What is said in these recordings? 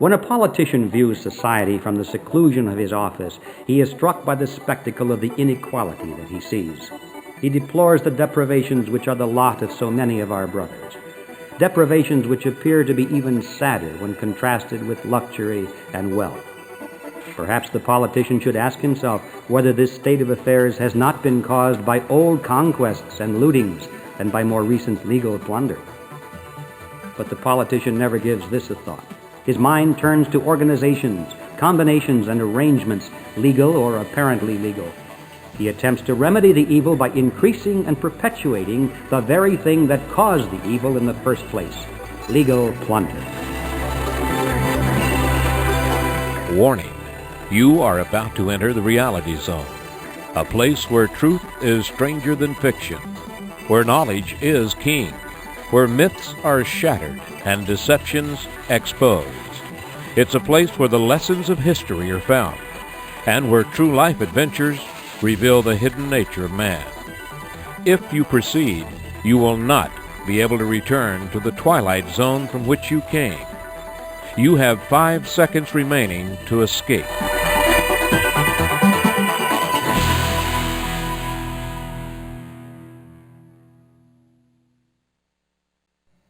When a politician views society from the seclusion of his office, he is struck by the spectacle of the inequality that he sees. He deplores the deprivations which are the lot of so many of our brothers, deprivations which appear to be even sadder when contrasted with luxury and wealth. Perhaps the politician should ask himself whether this state of affairs has not been caused by old conquests and lootings than by more recent legal plunder. But the politician never gives this a thought. His mind turns to organizations, combinations, and arrangements, legal or apparently legal. He attempts to remedy the evil by increasing and perpetuating the very thing that caused the evil in the first place, legal plunder. Warning, you are about to enter the reality zone, a place where truth is stranger than fiction, where knowledge is king, where myths are shattered and deceptions exposed. It's a place where the lessons of history are found, and where true life adventures reveal the hidden nature of man. If you proceed, you will not be able to return to the twilight zone from which you came. You have 5 seconds remaining to escape.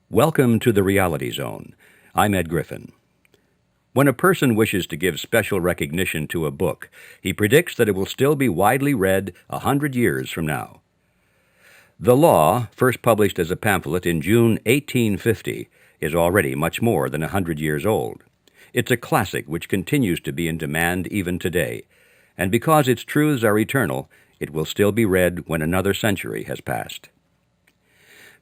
Welcome to the Reality Zone. I'm Ed Griffin. When a person wishes to give special recognition to a book, he predicts that it will still be widely read 100 years from now. The Law, first published as a pamphlet in June 1850, is already much more than 100 years old. It's a classic which continues to be in demand even today, and because its truths are eternal, it will still be read when another century has passed.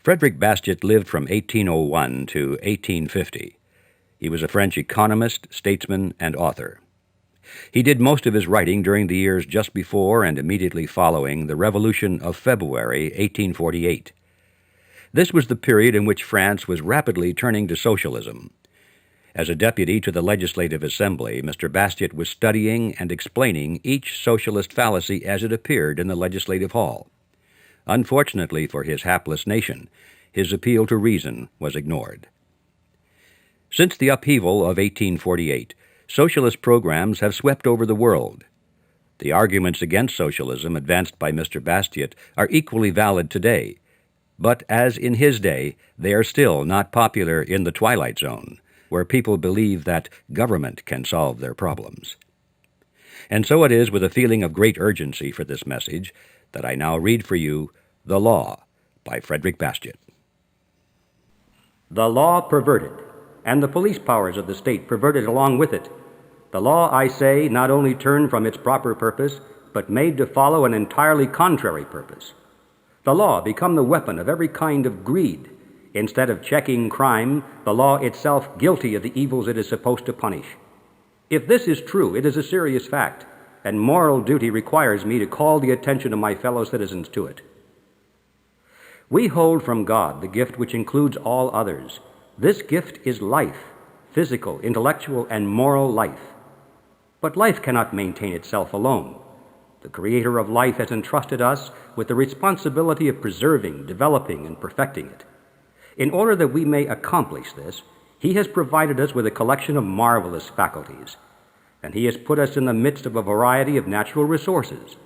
Frederic Bastiat lived from 1801 to 1850. He was a French economist, statesman, and author. He did most of his writing during the years just before and immediately following the Revolution of February 1848. This was the period in which France was rapidly turning to socialism. As a deputy to the Legislative Assembly, Mr. Bastiat was studying and explaining each socialist fallacy as it appeared in the Legislative Hall. Unfortunately for his hapless nation, his appeal to reason was ignored. Since the upheaval of 1848, socialist programs have swept over the world. The arguments against socialism advanced by Mr. Bastiat are equally valid today, but as in his day, they are still not popular in the twilight zone, where people believe that government can solve their problems. And so it is with a feeling of great urgency for this message that I now read for you The Law by Frederic Bastiat. The law perverted, and the police powers of the state perverted along with it. The law, I say, not only turned from its proper purpose, but made to follow an entirely contrary purpose. The law become the weapon of every kind of greed. Instead of checking crime, the law itself guilty of the evils it is supposed to punish. If this is true, it is a serious fact, and moral duty requires me to call the attention of my fellow citizens to it. We hold from God the gift which includes all others. This gift is life, physical, intellectual, and moral life. But life cannot maintain itself alone. The Creator of life has entrusted us with the responsibility of preserving, developing, and perfecting it. In order that we may accomplish this, He has provided us with a collection of marvelous faculties, and He has put us in the midst of a variety of natural resources.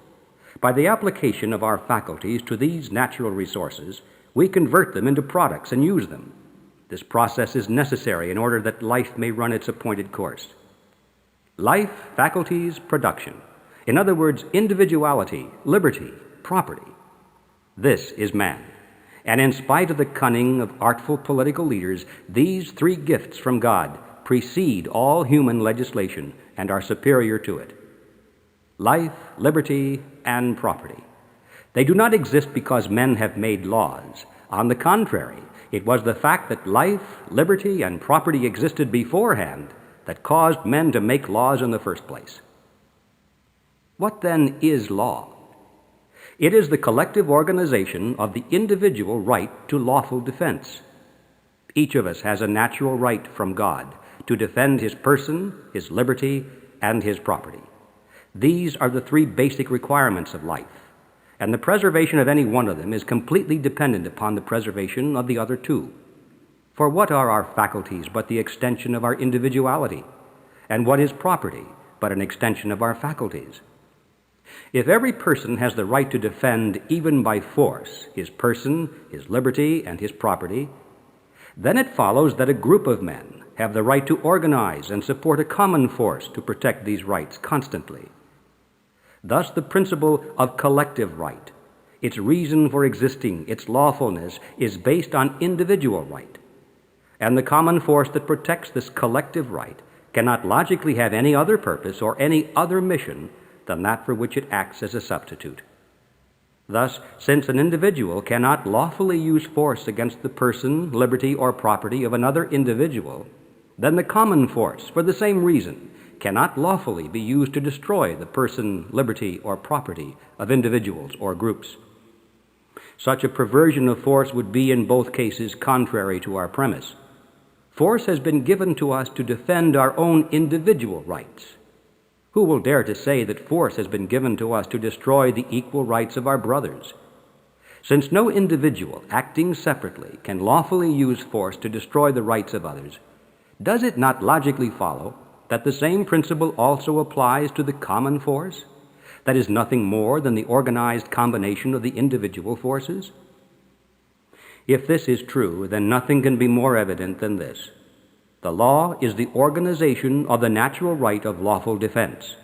By the application of our faculties to these natural resources, we convert them into products and use them. This process is necessary in order that life may run its appointed course. Life, faculties, production. In other words, individuality, liberty, property. This is man. And in spite of the cunning of artful political leaders, these 3 gifts from God precede all human legislation and are superior to it. Life, liberty, and property. They do not exist because men have made laws. On the contrary, it was the fact that life, liberty, and property existed beforehand that caused men to make laws in the first place. What then is law? It is the collective organization of the individual right to lawful defense. Each of us has a natural right from God to defend his person, his liberty, and his property. These are the 3 basic requirements of life, and the preservation of any one of them is completely dependent upon the preservation of the other 2. For what are our faculties but the extension of our individuality? And what is property but an extension of our faculties? If every person has the right to defend, even by force, his person, his liberty, and his property, then it follows that a group of men have the right to organize and support a common force to protect these rights constantly. Thus the principle of collective right, its reason for existing, its lawfulness, is based on individual right. And the common force that protects this collective right cannot logically have any other purpose or any other mission than that for which it acts as a substitute. Thus, since an individual cannot lawfully use force against the person, liberty, or property of another individual, then the common force, for the same reason, cannot lawfully be used to destroy the person, liberty, or property of individuals or groups. Such a perversion of force would be in both cases contrary to our premise. Force has been given to us to defend our own individual rights. Who will dare to say that force has been given to us to destroy the equal rights of our brothers? Since no individual acting separately can lawfully use force to destroy the rights of others, does it not logically follow that the same principle also applies to the common force, that is nothing more than the organized combination of the individual forces? If this is true, then nothing can be more evident than this. The law is the organization of the natural right of lawful defense.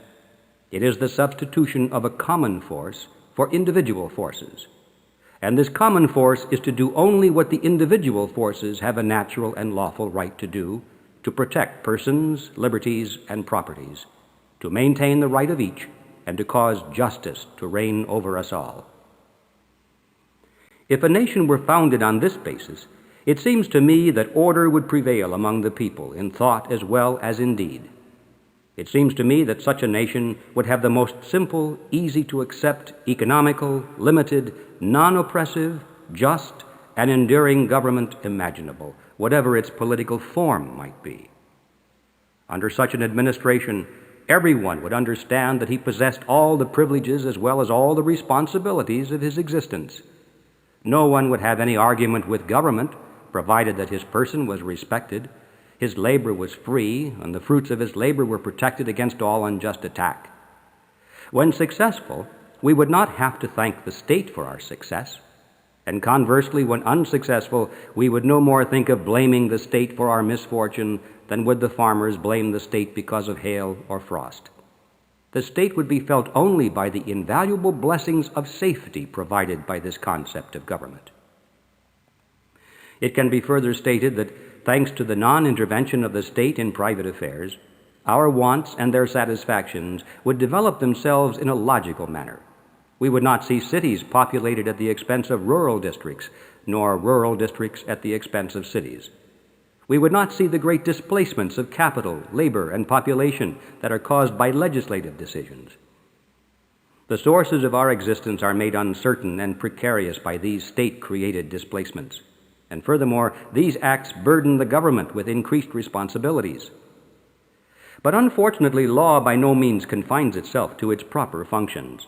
It is the substitution of a common force for individual forces. And this common force is to do only what the individual forces have a natural and lawful right to do, to protect persons, liberties, and properties, to maintain the right of each, and to cause justice to reign over us all. If a nation were founded on this basis, it seems to me that order would prevail among the people in thought as well as in deed. It seems to me that such a nation would have the most simple, easy to accept, economical, limited, non-oppressive, just, and enduring government imaginable, whatever its political form might be. Under such an administration, everyone would understand that he possessed all the privileges as well as all the responsibilities of his existence. No one would have any argument with government, provided that his person was respected, his labor was free, and the fruits of his labor were protected against all unjust attack. When successful, we would not have to thank the state for our success, and conversely, when unsuccessful, we would no more think of blaming the state for our misfortune than would the farmers blame the state because of hail or frost. The state would be felt only by the invaluable blessings of safety provided by this concept of government. It can be further stated that, thanks to the non-intervention of the state in private affairs, our wants and their satisfactions would develop themselves in a logical manner. We would not see cities populated at the expense of rural districts, nor rural districts at the expense of cities. We would not see the great displacements of capital, labor, and population that are caused by legislative decisions. The sources of our existence are made uncertain and precarious by these state-created displacements. And furthermore, these acts burden the government with increased responsibilities. But unfortunately, law by no means confines itself to its proper functions.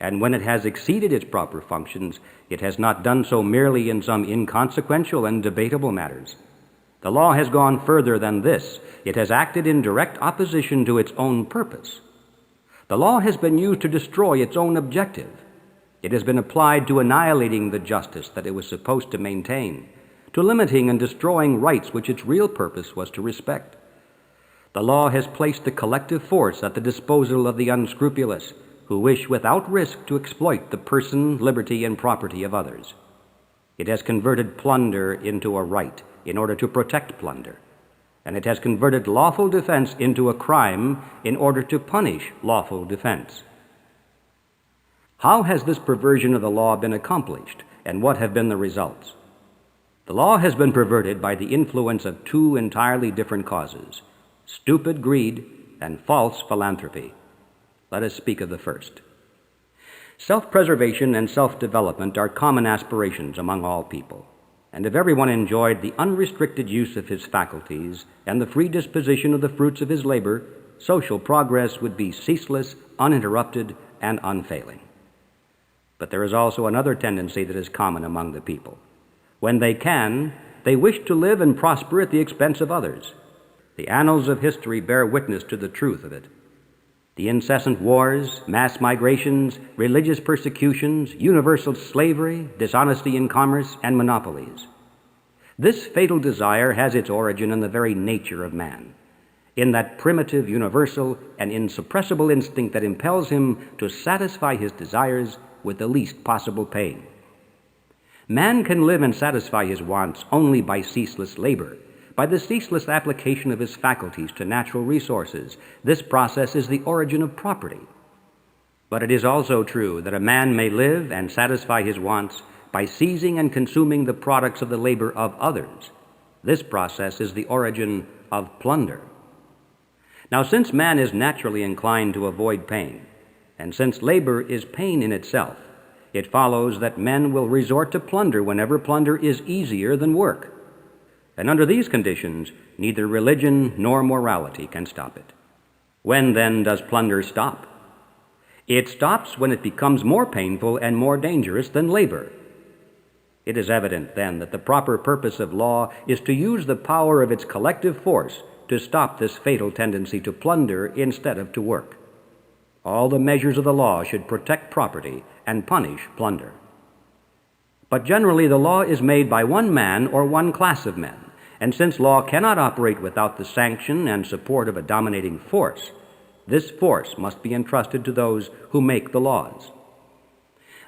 And when it has exceeded its proper functions, it has not done so merely in some inconsequential and debatable matters. The law has gone further than this. It has acted in direct opposition to its own purpose. The law has been used to destroy its own objective. It has been applied to annihilating the justice that it was supposed to maintain, to limiting and destroying rights which its real purpose was to respect. The law has placed the collective force at the disposal of the unscrupulous, who wish without risk to exploit the person, liberty, and property of others. It has converted plunder into a right in order to protect plunder, and it has converted lawful defense into a crime in order to punish lawful defense. How has this perversion of the law been accomplished, and what have been the results? The law has been perverted by the influence of two entirely different causes: stupid greed and false philanthropy. Let us speak of the first. Self-preservation and self-development are common aspirations among all people, and if everyone enjoyed the unrestricted use of his faculties and the free disposition of the fruits of his labor, social progress would be ceaseless, uninterrupted, and unfailing. But there is also another tendency that is common among the people. When they can, They wish to live and prosper at the expense of others. The annals of history bear witness to the truth of it. The incessant wars, mass migrations, religious persecutions, universal slavery, dishonesty in commerce, and monopolies. This fatal desire has its origin in the very nature of man, in that primitive, universal, and insuppressible instinct that impels him to satisfy his desires with the least possible pain. Man can live and satisfy his wants only by ceaseless labor, by the ceaseless application of his faculties to natural resources. This process is the origin of property. But it is also true that a man may live and satisfy his wants by seizing and consuming the products of the labor of others. This process is the origin of plunder. Now, since man is naturally inclined to avoid pain, and since labor is pain in itself, it follows that men will resort to plunder whenever plunder is easier than work. And under these conditions, neither religion nor morality can stop it. When then does plunder stop? It stops when it becomes more painful and more dangerous than labor. It is evident then that the proper purpose of law is to use the power of its collective force to stop this fatal tendency to plunder instead of to work. All the measures of the law should protect property and punish plunder. But generally the law is made by one man or one class of men, and since law cannot operate without the sanction and support of a dominating force, this force must be entrusted to those who make the laws.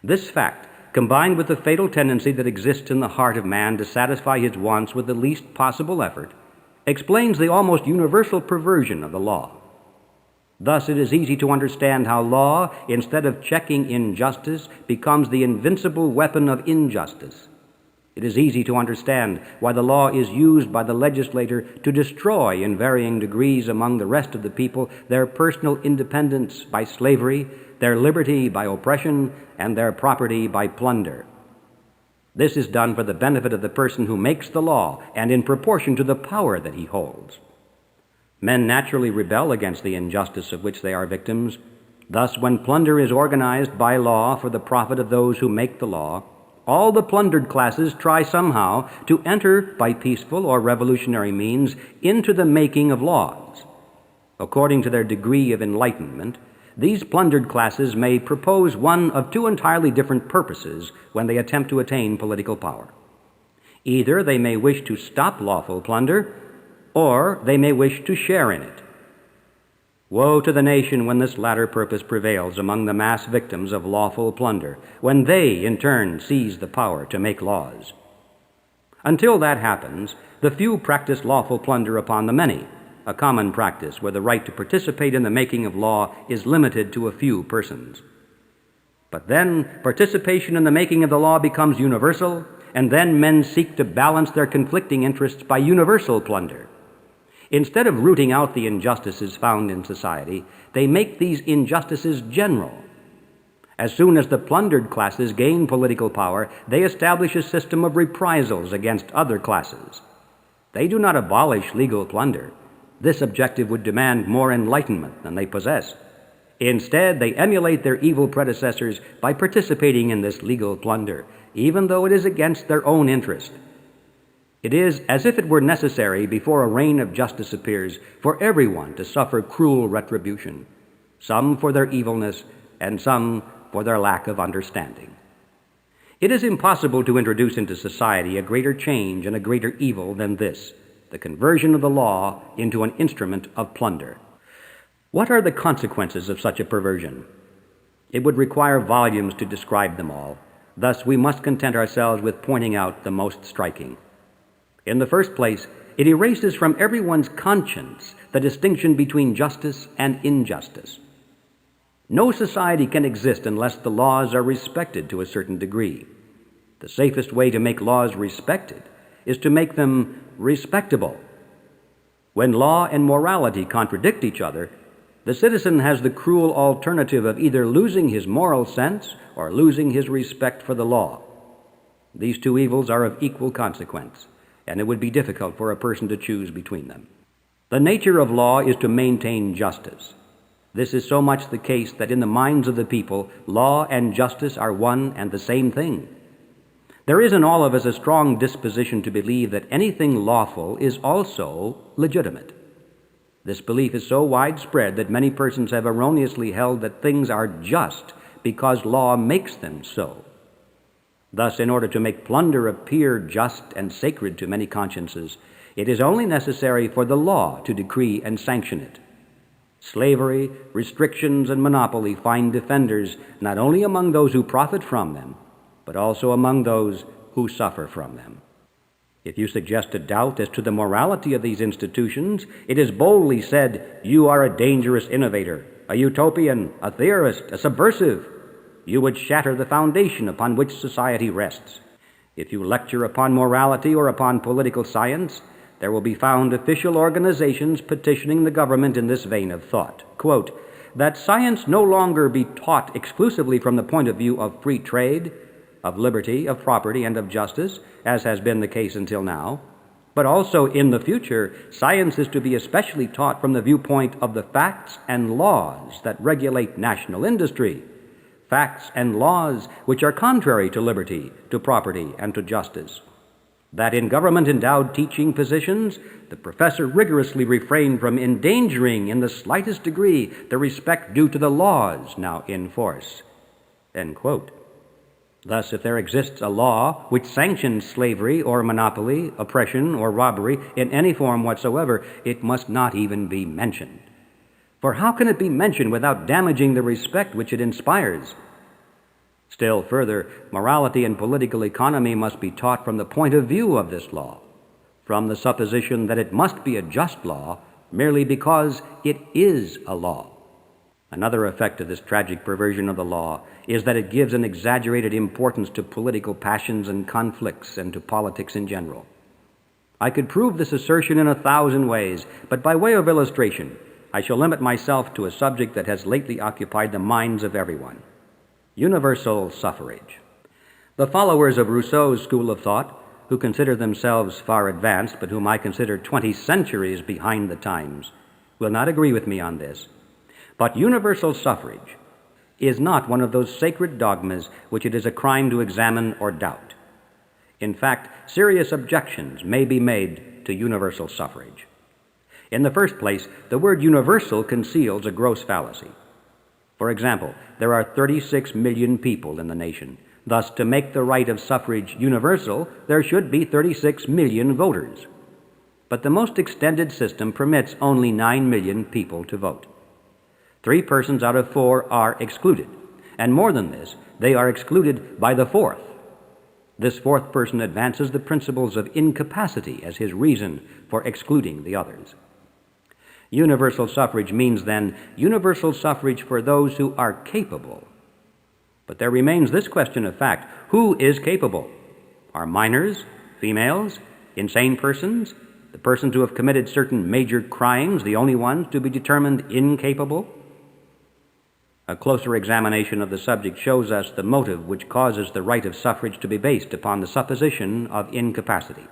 This fact, combined with the fatal tendency that exists in the heart of man to satisfy his wants with the least possible effort, explains the almost universal perversion of the law. Thus it is easy to understand how law, instead of checking injustice, becomes the invincible weapon of injustice. It is easy to understand why the law is used by the legislator to destroy in varying degrees among the rest of the people their personal independence by slavery, their liberty by oppression, and their property by plunder. This is done for the benefit of the person who makes the law and in proportion to the power that he holds. Men naturally rebel against the injustice of which they are victims. Thus, when plunder is organized by law for the profit of those who make the law, all the plundered classes try somehow to enter by peaceful or revolutionary means into the making of laws. According to their degree of enlightenment, these plundered classes may propose one of two entirely different purposes when they attempt to attain political power. Either they may wish to stop lawful plunder, or they may wish to share in it. Woe to the nation when this latter purpose prevails among the mass victims of lawful plunder, when they, in turn, seize the power to make laws. Until that happens, the few practice lawful plunder upon the many, a common practice where the right to participate in the making of law is limited to a few persons. But then participation in the making of the law becomes universal, and then men seek to balance their conflicting interests by universal plunder. Instead of rooting out the injustices found in society, they make these injustices general. As soon as the plundered classes gain political power, they establish a system of reprisals against other classes. They do not abolish legal plunder. This objective would demand more enlightenment than they possess. Instead, they emulate their evil predecessors by participating in this legal plunder, even though it is against their own interest. It is as if it were necessary before a reign of justice appears for everyone to suffer cruel retribution, some for their evilness and some for their lack of understanding. It is impossible to introduce into society a greater change and a greater evil than this, the conversion of the law into an instrument of plunder. What are the consequences of such a perversion? It would require volumes to describe them all. Thus, we must content ourselves with pointing out the most striking. In the first place, it erases from everyone's conscience the distinction between justice and injustice. No society can exist unless the laws are respected to a certain degree. The safest way to make laws respected is to make them respectable. When law and morality contradict each other, the citizen has the cruel alternative of either losing his moral sense or losing his respect for the law. These two evils are of equal consequence, and it would be difficult for a person to choose between them. The nature of law is to maintain justice. This is so much the case that in the minds of the people, law and justice are one and the same thing. There is in all of us a strong disposition to believe that anything lawful is also legitimate. This belief is so widespread that many persons have erroneously held that things are just because law makes them so. Thus, in order to make plunder appear just and sacred to many consciences, it is only necessary for the law to decree and sanction it. Slavery, restrictions, and monopoly find defenders not only among those who profit from them, but also among those who suffer from them. If you suggest a doubt as to the morality of these institutions, it is boldly said, "You are a dangerous innovator, a utopian, a theorist, a subversive. You would shatter the foundation upon which society rests." If you lecture upon morality or upon political science, there will be found official organizations petitioning the government in this vein of thought. Quote, "That science no longer be taught exclusively from the point of view of free trade, of liberty, of property, and of justice, as has been the case until now, but also in the future, science is to be especially taught from the viewpoint of the facts and laws that regulate national industry, facts and laws which are contrary to liberty, to property, and to justice. That in government-endowed teaching positions, the professor rigorously refrain from endangering in the slightest degree the respect due to the laws now in force." End quote. Thus, if there exists a law which sanctions slavery or monopoly, oppression or robbery in any form whatsoever, it must not even be mentioned. For how can it be mentioned without damaging the respect which it inspires? Still further, morality and political economy must be taught from the point of view of this law, from the supposition that it must be a just law merely because it is a law. Another effect of this tragic perversion of the law is that it gives an exaggerated importance to political passions and conflicts and to politics in general. I could prove this assertion in 1,000 ways, but by way of illustration, I shall limit myself to a subject that has lately occupied the minds of everyone: universal suffrage. The followers of Rousseau's school of thought, who consider themselves far advanced, but whom I consider 20 centuries behind the times, will not agree with me on this. But universal suffrage is not one of those sacred dogmas which it is a crime to examine or doubt. In fact, serious objections may be made to universal suffrage. In the first place, the word universal conceals a gross fallacy. For example, there are 36 million people in the nation. Thus, to make the right of suffrage universal, there should be 36 million voters. But the most extended system permits only 9 million people to vote. 3 persons out of 4 are excluded, and more than this, they are excluded by the 4th. This 4th person advances the principles of incapacity as his reason for excluding the others. Universal suffrage means, then, universal suffrage for those who are capable. But there remains this question of fact: who is capable? Are minors, females, insane persons, the persons who have committed certain major crimes, the only ones to be determined incapable? A closer examination of the subject shows us the motive which causes the right of suffrage to be based upon the supposition of incapacity.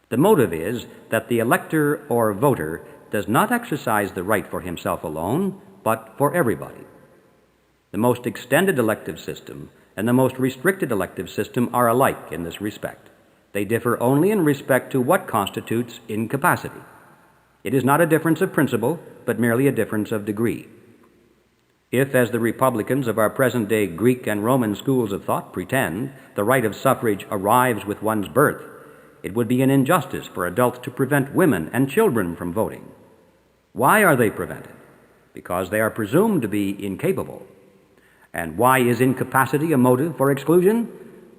The motive is that the elector or voter does not exercise the right for himself alone, but for everybody. The most extended elective system and the most restricted elective system are alike in this respect. They differ only in respect to what constitutes incapacity. It is not a difference of principle, but merely a difference of degree. If, as the Republicans of our present-day Greek and Roman schools of thought pretend, the right of suffrage arrives with one's birth, it would be an injustice for adults to prevent women and children from voting. Why are they prevented? Because they are presumed to be incapable. And why is incapacity a motive for exclusion?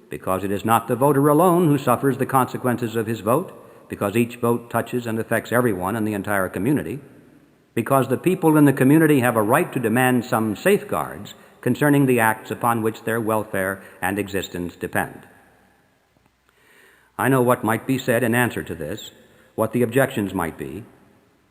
Because it is not the voter alone who suffers the consequences of his vote, because each vote touches and affects everyone in the entire community, because the people in the community have a right to demand some safeguards concerning the acts upon which their welfare and existence depend. I know what might be said in answer to this, what the objections might be,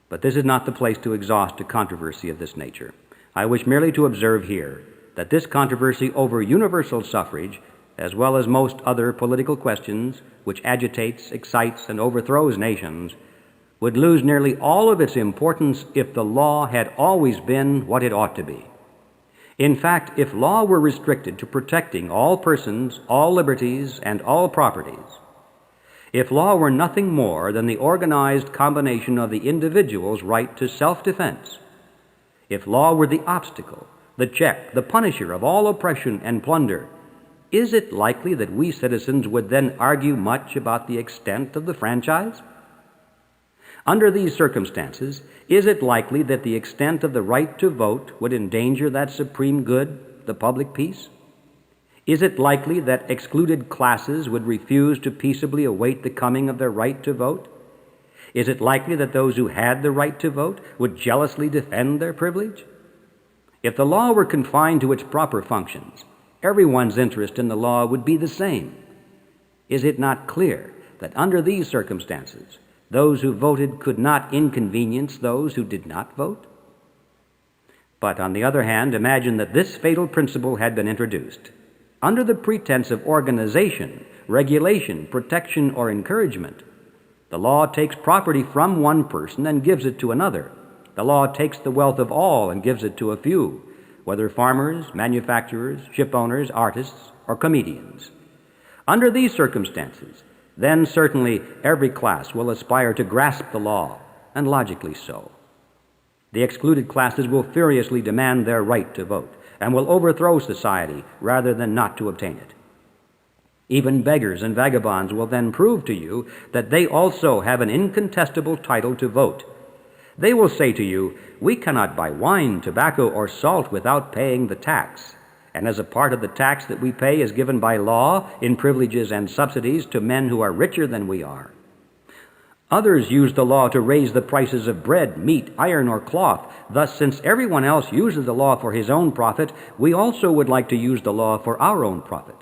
but this is not the place to exhaust a controversy of this nature. I wish merely to observe here that this controversy over universal suffrage, as well as most other political questions which agitates, excites, and overthrows nations, would lose nearly all of its importance if the law had always been what it ought to be. In fact, if law were restricted to protecting all persons, all liberties, and all properties, if law were nothing more than the organized combination of the individual's right to self-defense, if law were the obstacle, the check, the punisher of all oppression and plunder, is it likely that we citizens would then argue much about the extent of the franchise? Under these circumstances, is it likely that the extent of the right to vote would endanger that supreme good, the public peace? Is it likely that excluded classes would refuse to peaceably await the coming of their right to vote? Is it likely that those who had the right to vote would jealously defend their privilege? If the law were confined to its proper functions, everyone's interest in the law would be the same. Is it not clear that under these circumstances, those who voted could not inconvenience those who did not vote? But on the other hand, imagine that this fatal principle had been introduced. Under the pretense of organization, regulation, protection, or encouragement, the law takes property from one person and gives it to another. The law takes the wealth of all and gives it to a few, whether farmers, manufacturers, ship owners, artists, or comedians. Under these circumstances, then certainly every class will aspire to grasp the law, and logically so. The excluded classes will furiously demand their right to vote, and will overthrow society rather than not to obtain it. Even beggars and vagabonds will then prove to you that they also have an incontestable title to vote. They will say to you, "We cannot buy wine, tobacco, or salt without paying the tax, and as a part of the tax that we pay is given by law in privileges and subsidies to men who are richer than we are." Others use the law to raise the prices of bread, meat, iron, or cloth. Thus, since everyone else uses the law for his own profit, we also would like to use the law for our own profit.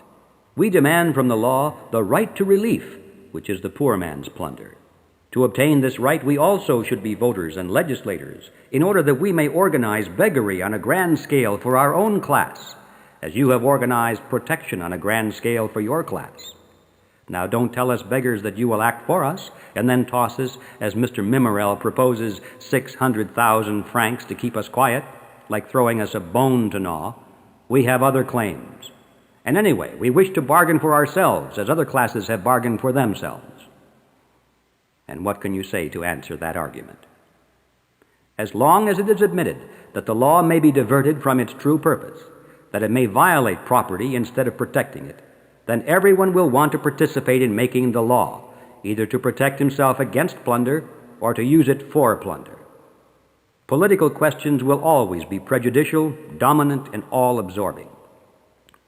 We demand from the law the right to relief, which is the poor man's plunder. To obtain this right, we also should be voters and legislators, in order that we may organize beggary on a grand scale for our own class, as you have organized protection on a grand scale for your class. Now don't tell us beggars that you will act for us, and then toss us, as Mr. Mimmerel proposes, 600,000 francs to keep us quiet, like throwing us a bone to gnaw. We have other claims. And anyway, we wish to bargain for ourselves, as other classes have bargained for themselves. And what can you say to answer that argument? As long as it is admitted that the law may be diverted from its true purpose, that it may violate property instead of protecting it, then everyone will want to participate in making the law, either to protect himself against plunder or to use it for plunder. Political questions will always be prejudicial, dominant, and all-absorbing.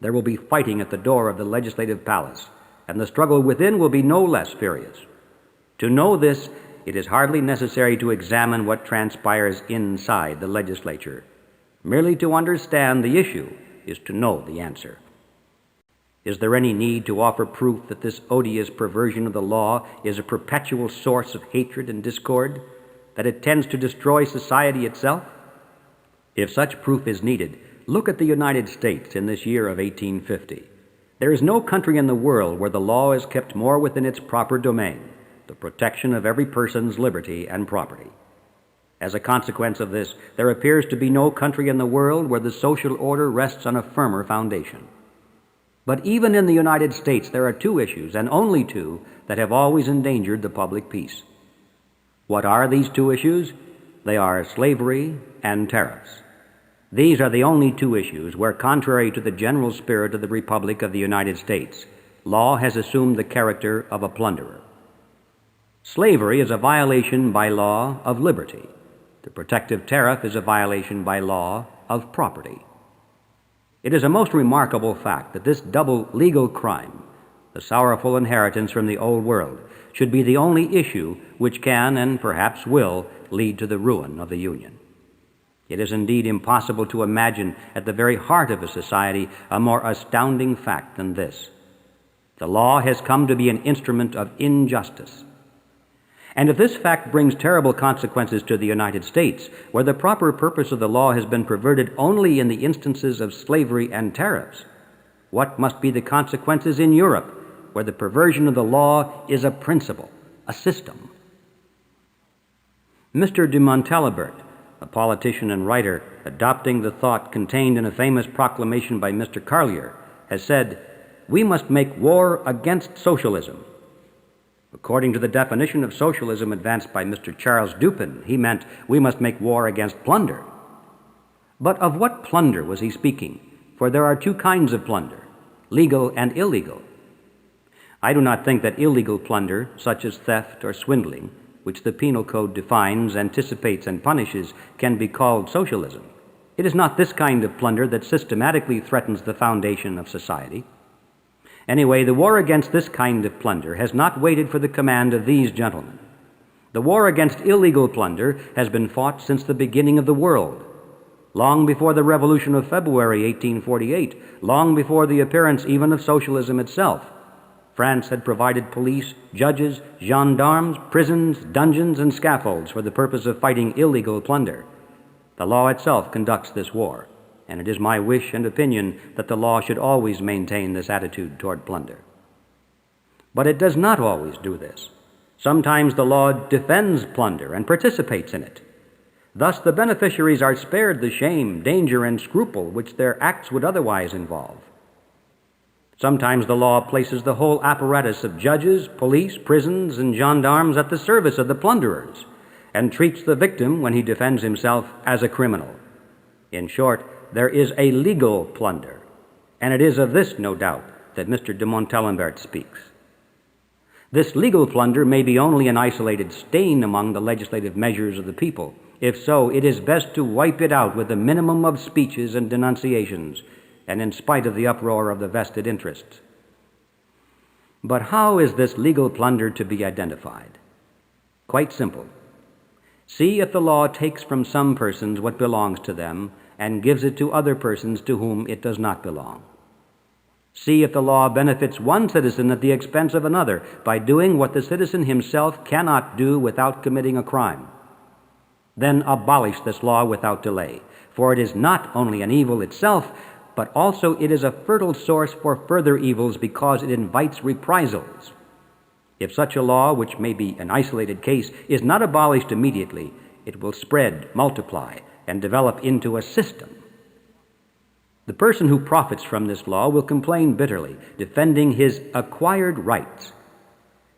There will be fighting at the door of the legislative palace, and the struggle within will be no less furious. To know this, it is hardly necessary to examine what transpires inside the legislature. Merely to understand the issue is to know the answer. Is there any need to offer proof that this odious perversion of the law is a perpetual source of hatred and discord, that it tends to destroy society itself? If such proof is needed, look at the United States in this year of 1850. There is no country in the world where the law is kept more within its proper domain, the protection of every person's liberty and property. As a consequence of this, there appears to be no country in the world where the social order rests on a firmer foundation. But even in the United States, there are two issues, and only two, that have always endangered the public peace. What are these two issues? They are slavery and tariffs. These are the only two issues where, contrary to the general spirit of the Republic of the United States, law has assumed the character of a plunderer. Slavery is a violation by law of liberty. The protective tariff is a violation by law of property. It is a most remarkable fact that this double legal crime, the sorrowful inheritance from the old world, should be the only issue which can and perhaps will lead to the ruin of the Union. It is indeed impossible to imagine at the very heart of a society a more astounding fact than this. The law has come to be an instrument of injustice. And if this fact brings terrible consequences to the United States, where the proper purpose of the law has been perverted only in the instances of slavery and tariffs, what must be the consequences in Europe, where the perversion of the law is a principle, a system? Mr. de Montalembert, a politician and writer, adopting the thought contained in a famous proclamation by Mr. Carlier, has said, "We must make war against socialism." According to the definition of socialism advanced by Mr. Charles Dupin, he meant we must make war against plunder. But of what plunder was he speaking? For there are two kinds of plunder, legal and illegal. I do not think that illegal plunder, such as theft or swindling, which the Penal Code defines, anticipates, and punishes, can be called socialism. It is not this kind of plunder that systematically threatens the foundation of society. Anyway, the war against this kind of plunder has not waited for the command of these gentlemen. The war against illegal plunder has been fought since the beginning of the world, long before the Revolution of February 1848, long before the appearance even of socialism itself. France had provided police, judges, gendarmes, prisons, dungeons, and scaffolds for the purpose of fighting illegal plunder. The law itself conducts this war, and it is my wish and opinion that the law should always maintain this attitude toward plunder. But it does not always do this. Sometimes the law defends plunder and participates in it. Thus the beneficiaries are spared the shame, danger, and scruple which their acts would otherwise involve. Sometimes the law places the whole apparatus of judges, police, prisons, and gendarmes at the service of the plunderers, and treats the victim, when he defends himself, as a criminal. In short, there is a legal plunder, and it is of this, no doubt, that Mr. de Montalembert speaks. This legal plunder may be only an isolated stain among the legislative measures of the people. If so, it is best to wipe it out with a minimum of speeches and denunciations, and in spite of the uproar of the vested interests. But how is this legal plunder to be identified? Quite simple. See if the law takes from some persons what belongs to them and gives it to other persons to whom it does not belong. See if the law benefits one citizen at the expense of another by doing what the citizen himself cannot do without committing a crime. Then abolish this law without delay, for it is not only an evil itself, but also it is a fertile source for further evils because it invites reprisals. If such a law, which may be an isolated case, is not abolished immediately, it will spread, multiply, and develop into a system. The person who profits from this law will complain bitterly, defending his acquired rights.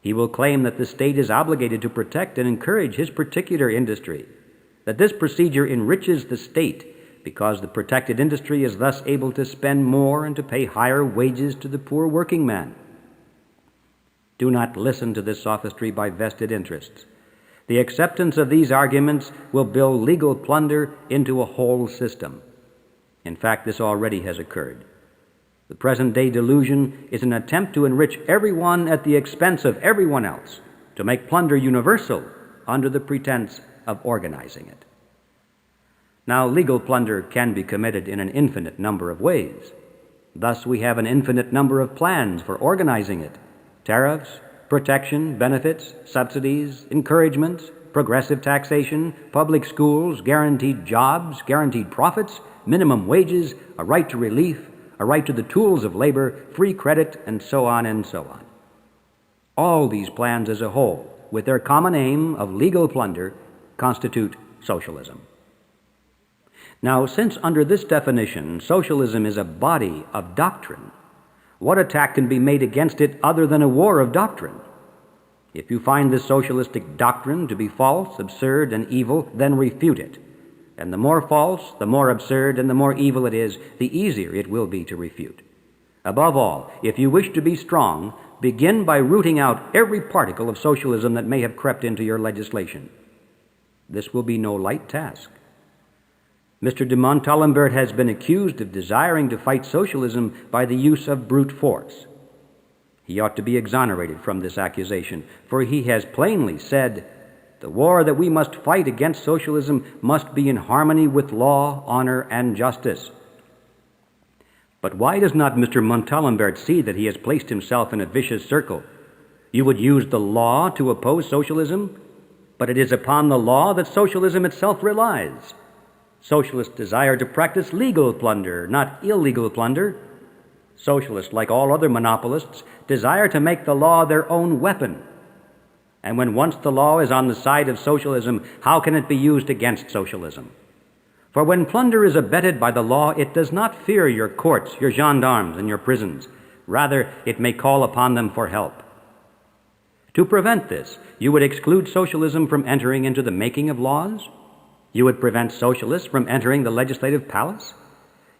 He will claim that the state is obligated to protect and encourage his particular industry, that this procedure enriches the state, because the protected industry is thus able to spend more and to pay higher wages to the poor working man. Do not listen to this sophistry by vested interests. The acceptance of these arguments will build legal plunder into a whole system. In fact, this already has occurred. The present-day delusion is an attempt to enrich everyone at the expense of everyone else, to make plunder universal under the pretense of organizing it. Now, legal plunder can be committed in an infinite number of ways. Thus, we have an infinite number of plans for organizing it: tariffs, protection, benefits, subsidies, encouragements, progressive taxation, public schools, guaranteed jobs, guaranteed profits, minimum wages, a right to relief, a right to the tools of labor, free credit, and so on and so on. All these plans as a whole, with their common aim of legal plunder, constitute socialism. Now, since under this definition, socialism is a body of doctrine, what attack can be made against it other than a war of doctrine? If you find this socialistic doctrine to be false, absurd, and evil, then refute it. And the more false, the more absurd, and the more evil it is, the easier it will be to refute. Above all, if you wish to be strong, begin by rooting out every particle of socialism that may have crept into your legislation. This will be no light task. Mr. de Montalembert has been accused of desiring to fight socialism by the use of brute force. He ought to be exonerated from this accusation, for he has plainly said, "The war that we must fight against socialism must be in harmony with law, honor, and justice." But why does not Mr. Montalembert see that he has placed himself in a vicious circle? You would use the law to oppose socialism, but it is upon the law that socialism itself relies. Socialists desire to practice legal plunder, not illegal plunder. Socialists, like all other monopolists, desire to make the law their own weapon. And when once the law is on the side of socialism, how can it be used against socialism? For when plunder is abetted by the law, it does not fear your courts, your gendarmes, and your prisons. Rather, it may call upon them for help. To prevent this, you would exclude socialism from entering into the making of laws? You would prevent socialists from entering the legislative palace?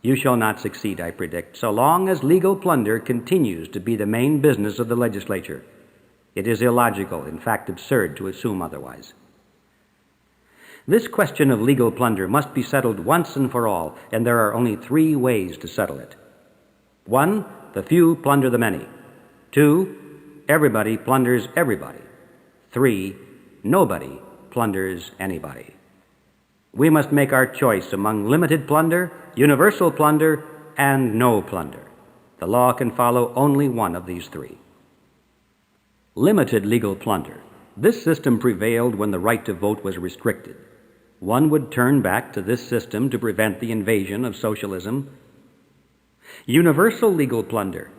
You shall not succeed, I predict, so long as legal plunder continues to be the main business of the legislature. It is illogical, in fact absurd, to assume otherwise. This question of legal plunder must be settled once and for all, and there are only three ways to settle it. 1, the few plunder the many. 2, everybody plunders everybody. 3, nobody plunders anybody. We must make our choice among limited plunder, universal plunder, and no plunder. The law can follow only one of these three. Limited legal plunder. This system prevailed when the right to vote was restricted. One would turn back to this system to prevent the invasion of socialism. Universal legal plunder.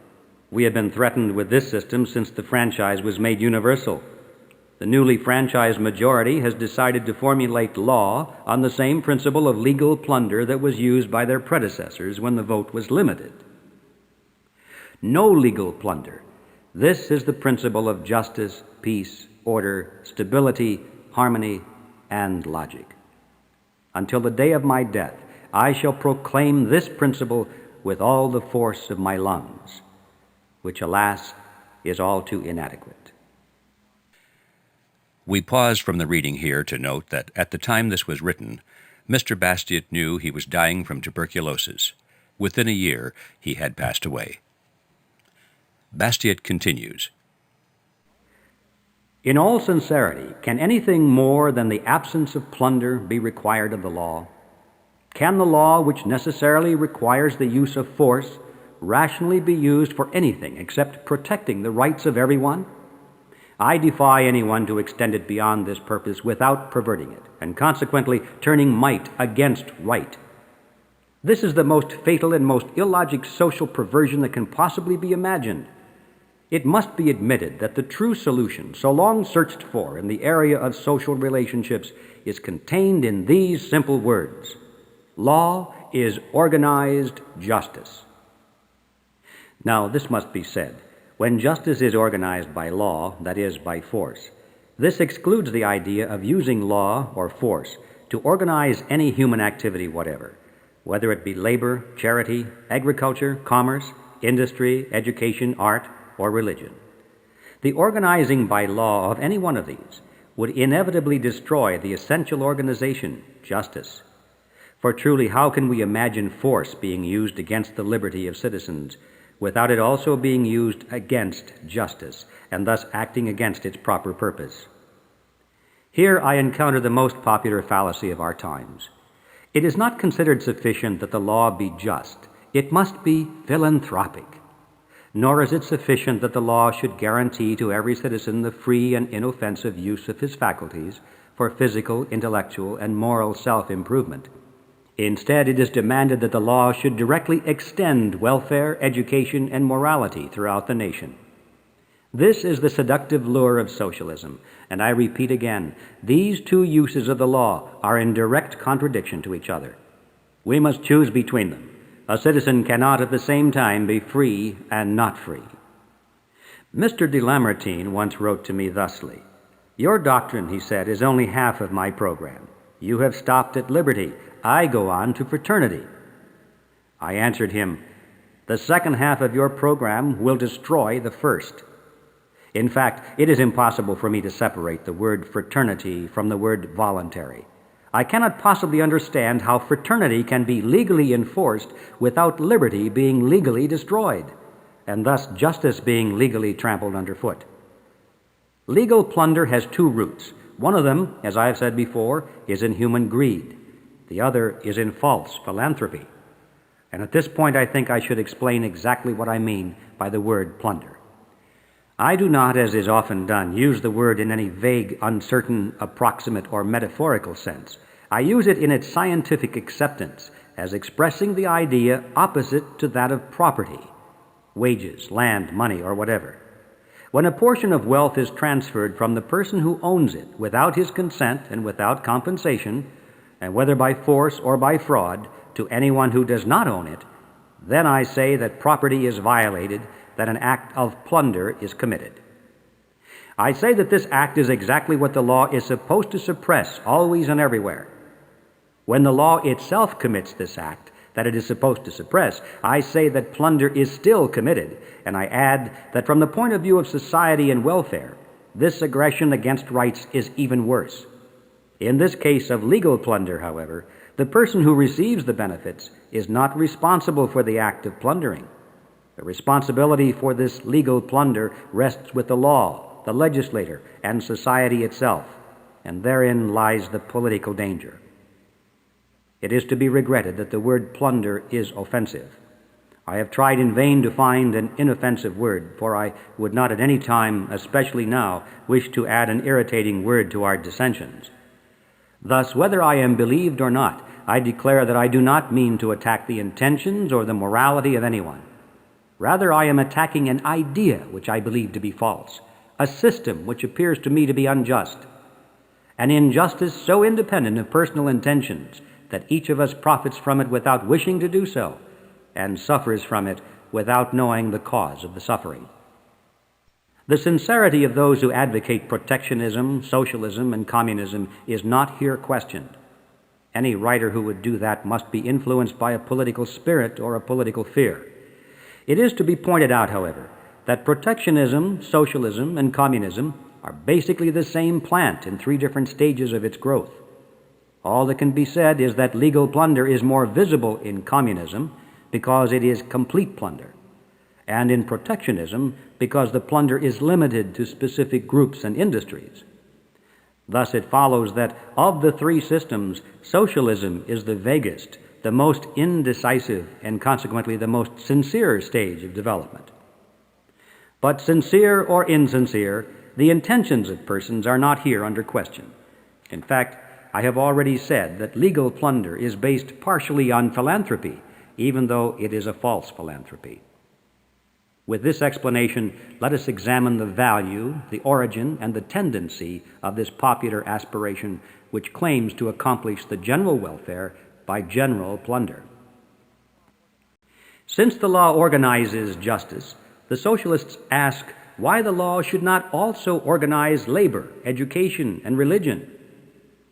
We have been threatened with this system since the franchise was made universal. The newly franchised majority has decided to formulate law on the same principle of legal plunder that was used by their predecessors when the vote was limited. No legal plunder. This is the principle of justice, peace, order, stability, harmony, and logic. Until the day of my death, I shall proclaim this principle with all the force of my lungs, which, alas, is all too inadequate. We pause from the reading here to note that at the time this was written, Mr. Bastiat knew he was dying from tuberculosis. Within a year, he had passed away. Bastiat continues. In all sincerity, can anything more than the absence of plunder be required of the law? Can the law, which necessarily requires the use of force, rationally be used for anything except protecting the rights of everyone? I defy anyone to extend it beyond this purpose without perverting it, and consequently turning might against right. This is the most fatal and most illogic social perversion that can possibly be imagined. It must be admitted that the true solution, so long searched for in the area of social relationships, is contained in these simple words. Law is organized justice. Now, this must be said. When justice is organized by law, that is, by force, this excludes the idea of using law or force to organize any human activity whatever, whether it be labor, charity, agriculture, commerce, industry, education, art, or religion. The organizing by law of any one of these would inevitably destroy the essential organization, justice. For truly, how can we imagine force being used against the liberty of citizens without it also being used against justice, and thus acting against its proper purpose? Here I encounter the most popular fallacy of our times. It is not considered sufficient that the law be just. It must be philanthropic. Nor is it sufficient that the law should guarantee to every citizen the free and inoffensive use of his faculties for physical, intellectual, and moral self-improvement. Instead, it is demanded that the law should directly extend welfare, education, and morality throughout the nation. This is the seductive lure of socialism, and I repeat again, these two uses of the law are in direct contradiction to each other. We must choose between them. A citizen cannot at the same time be free and not free. Mr. de Lamartine once wrote to me thusly, "Your doctrine," he said, "is only half of my program. You have stopped at liberty. I go on to fraternity." I answered him, "The second half of your program will destroy the first." In fact, it is impossible for me to separate the word fraternity from the word voluntary. I cannot possibly understand how fraternity can be legally enforced without liberty being legally destroyed, and thus justice being legally trampled underfoot. Legal plunder has two roots. One of them, as I have said before, is in human greed. The other is in false philanthropy. And at this point, I think I should explain exactly what I mean by the word plunder. I do not, as is often done, use the word in any vague, uncertain, approximate, or metaphorical sense. I use it in its scientific acceptance as expressing the idea opposite to that of property, wages, land, money, or whatever. When a portion of wealth is transferred from the person who owns it without his consent and without compensation, and whether by force or by fraud, to anyone who does not own it, then I say that property is violated, that an act of plunder is committed. I say that this act is exactly what the law is supposed to suppress always and everywhere. When the law itself commits this act that it is supposed to suppress, I say that plunder is still committed, and I add that from the point of view of society and welfare, this aggression against rights is even worse. In this case of legal plunder, however, the person who receives the benefits is not responsible for the act of plundering. The responsibility for this legal plunder rests with the law, the legislator, and society itself, and therein lies the political danger. It is to be regretted that the word plunder is offensive. I have tried in vain to find an inoffensive word, for I would not at any time, especially now, wish to add an irritating word to our dissensions. Thus, whether I am believed or not, I declare that I do not mean to attack the intentions or the morality of anyone. Rather, I am attacking an idea which I believe to be false, a system which appears to me to be unjust, an injustice so independent of personal intentions that each of us profits from it without wishing to do so, and suffers from it without knowing the cause of the suffering. The sincerity of those who advocate protectionism, socialism, and communism is not here questioned. Any writer who would do that must be influenced by a political spirit or a political fear. It is to be pointed out, however, that protectionism, socialism, and communism are basically the same plant in three different stages of its growth. All that can be said is that legal plunder is more visible in communism because it is complete plunder, and in protectionism because the plunder is limited to specific groups and industries. Thus it follows that of the three systems, socialism is the vaguest, the most indecisive, and consequently the most sincere stage of development. But sincere or insincere, the intentions of persons are not here under question. In fact, I have already said that legal plunder is based partially on philanthropy, even though it is a false philanthropy. With this explanation, let us examine the value, the origin, and the tendency of this popular aspiration which claims to accomplish the general welfare by general plunder. Since the law organizes justice, the socialists ask why the law should not also organize labor, education, and religion.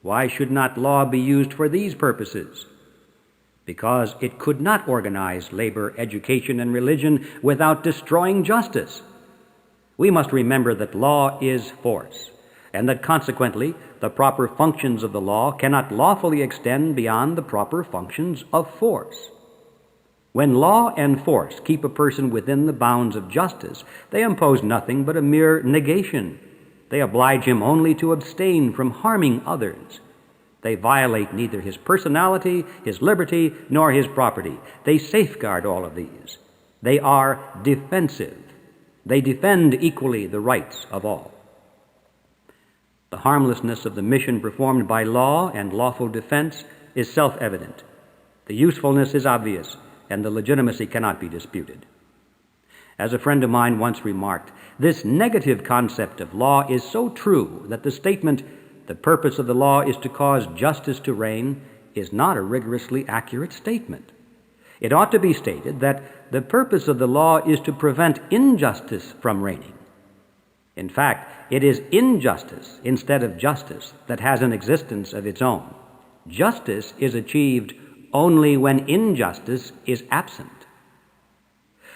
Why should not law be used for these purposes? Because it could not organize labor, education, and religion without destroying justice. We must remember that law is force, and that consequently the proper functions of the law cannot lawfully extend beyond the proper functions of force. When law and force keep a person within the bounds of justice, they impose nothing but a mere negation. They oblige him only to abstain from harming others. They violate neither his personality, his liberty, nor his property. They safeguard all of these. They are defensive. They defend equally the rights of all. The harmlessness of the mission performed by law and lawful defense is self-evident. The usefulness is obvious, and the legitimacy cannot be disputed. As a friend of mine once remarked, this negative concept of law is so true that the statement, "The purpose of the law is to cause justice to reign," is not a rigorously accurate statement. It ought to be stated that the purpose of the law is to prevent injustice from reigning. In fact, it is injustice instead of justice that has an existence of its own. Justice is achieved only when injustice is absent.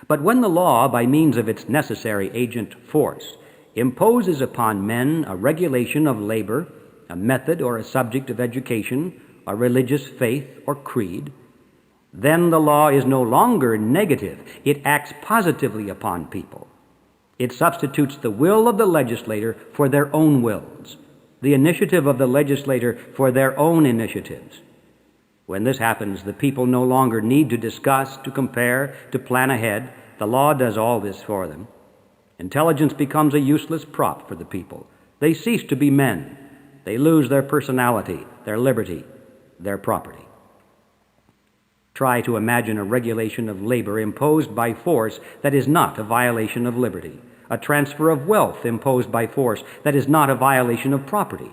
But when the law, by means of its necessary agent force, imposes upon men a regulation of labor, a method or a subject of education, a religious faith or creed, then the law is no longer negative. It acts positively upon people. It substitutes the will of the legislator for their own wills, the initiative of the legislator for their own initiatives. When this happens, the people no longer need to discuss, to compare, to plan ahead. The law does all this for them. Intelligence becomes a useless prop for the people. They cease to be men. They lose their personality, their liberty, their property. Try to imagine a regulation of labor imposed by force that is not a violation of liberty, a transfer of wealth imposed by force that is not a violation of property.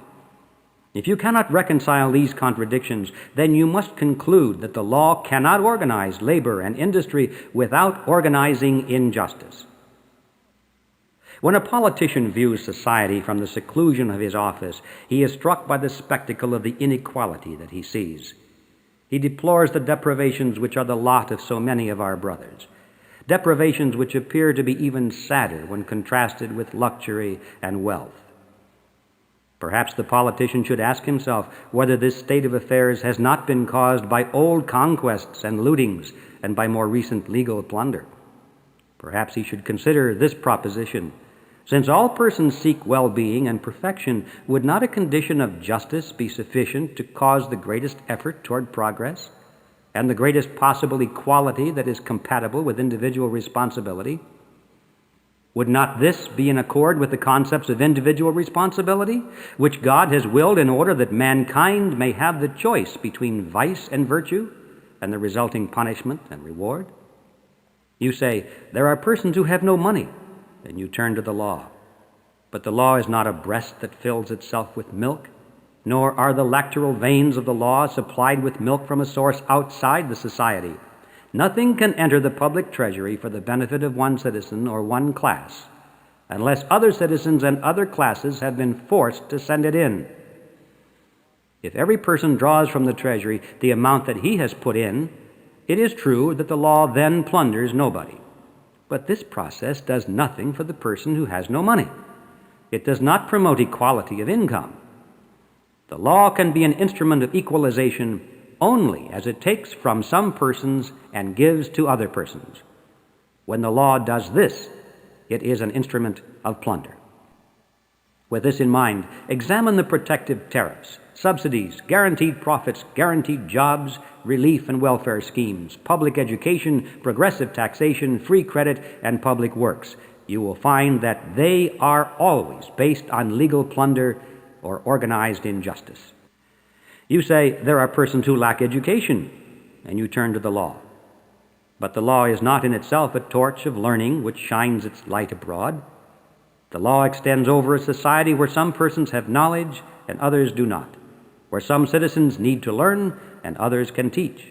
If you cannot reconcile these contradictions, then you must conclude that the law cannot organize labor and industry without organizing injustice. When a politician views society from the seclusion of his office, he is struck by the spectacle of the inequality that he sees. He deplores the deprivations which are the lot of so many of our brothers, deprivations which appear to be even sadder when contrasted with luxury and wealth. Perhaps the politician should ask himself whether this state of affairs has not been caused by old conquests and lootings and by more recent legal plunder. Perhaps he should consider this proposition: since all persons seek well-being and perfection, would not a condition of justice be sufficient to cause the greatest effort toward progress and the greatest possible equality that is compatible with individual responsibility? Would not this be in accord with the concepts of individual responsibility, which God has willed in order that mankind may have the choice between vice and virtue and the resulting punishment and reward? You say, there are persons who have no money, and you turn to the law. But the law is not a breast that fills itself with milk, nor are the lacteal veins of the law supplied with milk from a source outside the society. Nothing can enter the public treasury for the benefit of one citizen or one class, unless other citizens and other classes have been forced to send it in. If every person draws from the treasury the amount that he has put in, it is true that the law then plunders nobody. But this process does nothing for the person who has no money. It does not promote equality of income. The law can be an instrument of equalization only as it takes from some persons and gives to other persons. When the law does this, it is an instrument of plunder. With this in mind, examine the protective tariffs, subsidies, guaranteed profits, guaranteed jobs, relief and welfare schemes, public education, progressive taxation, free credit, and public works. You will find that they are always based on legal plunder or organized injustice. You say there are persons who lack education, and you turn to the law. But the law is not in itself a torch of learning which shines its light abroad. The law extends over a society where some persons have knowledge and others do not, where some citizens need to learn and others can teach.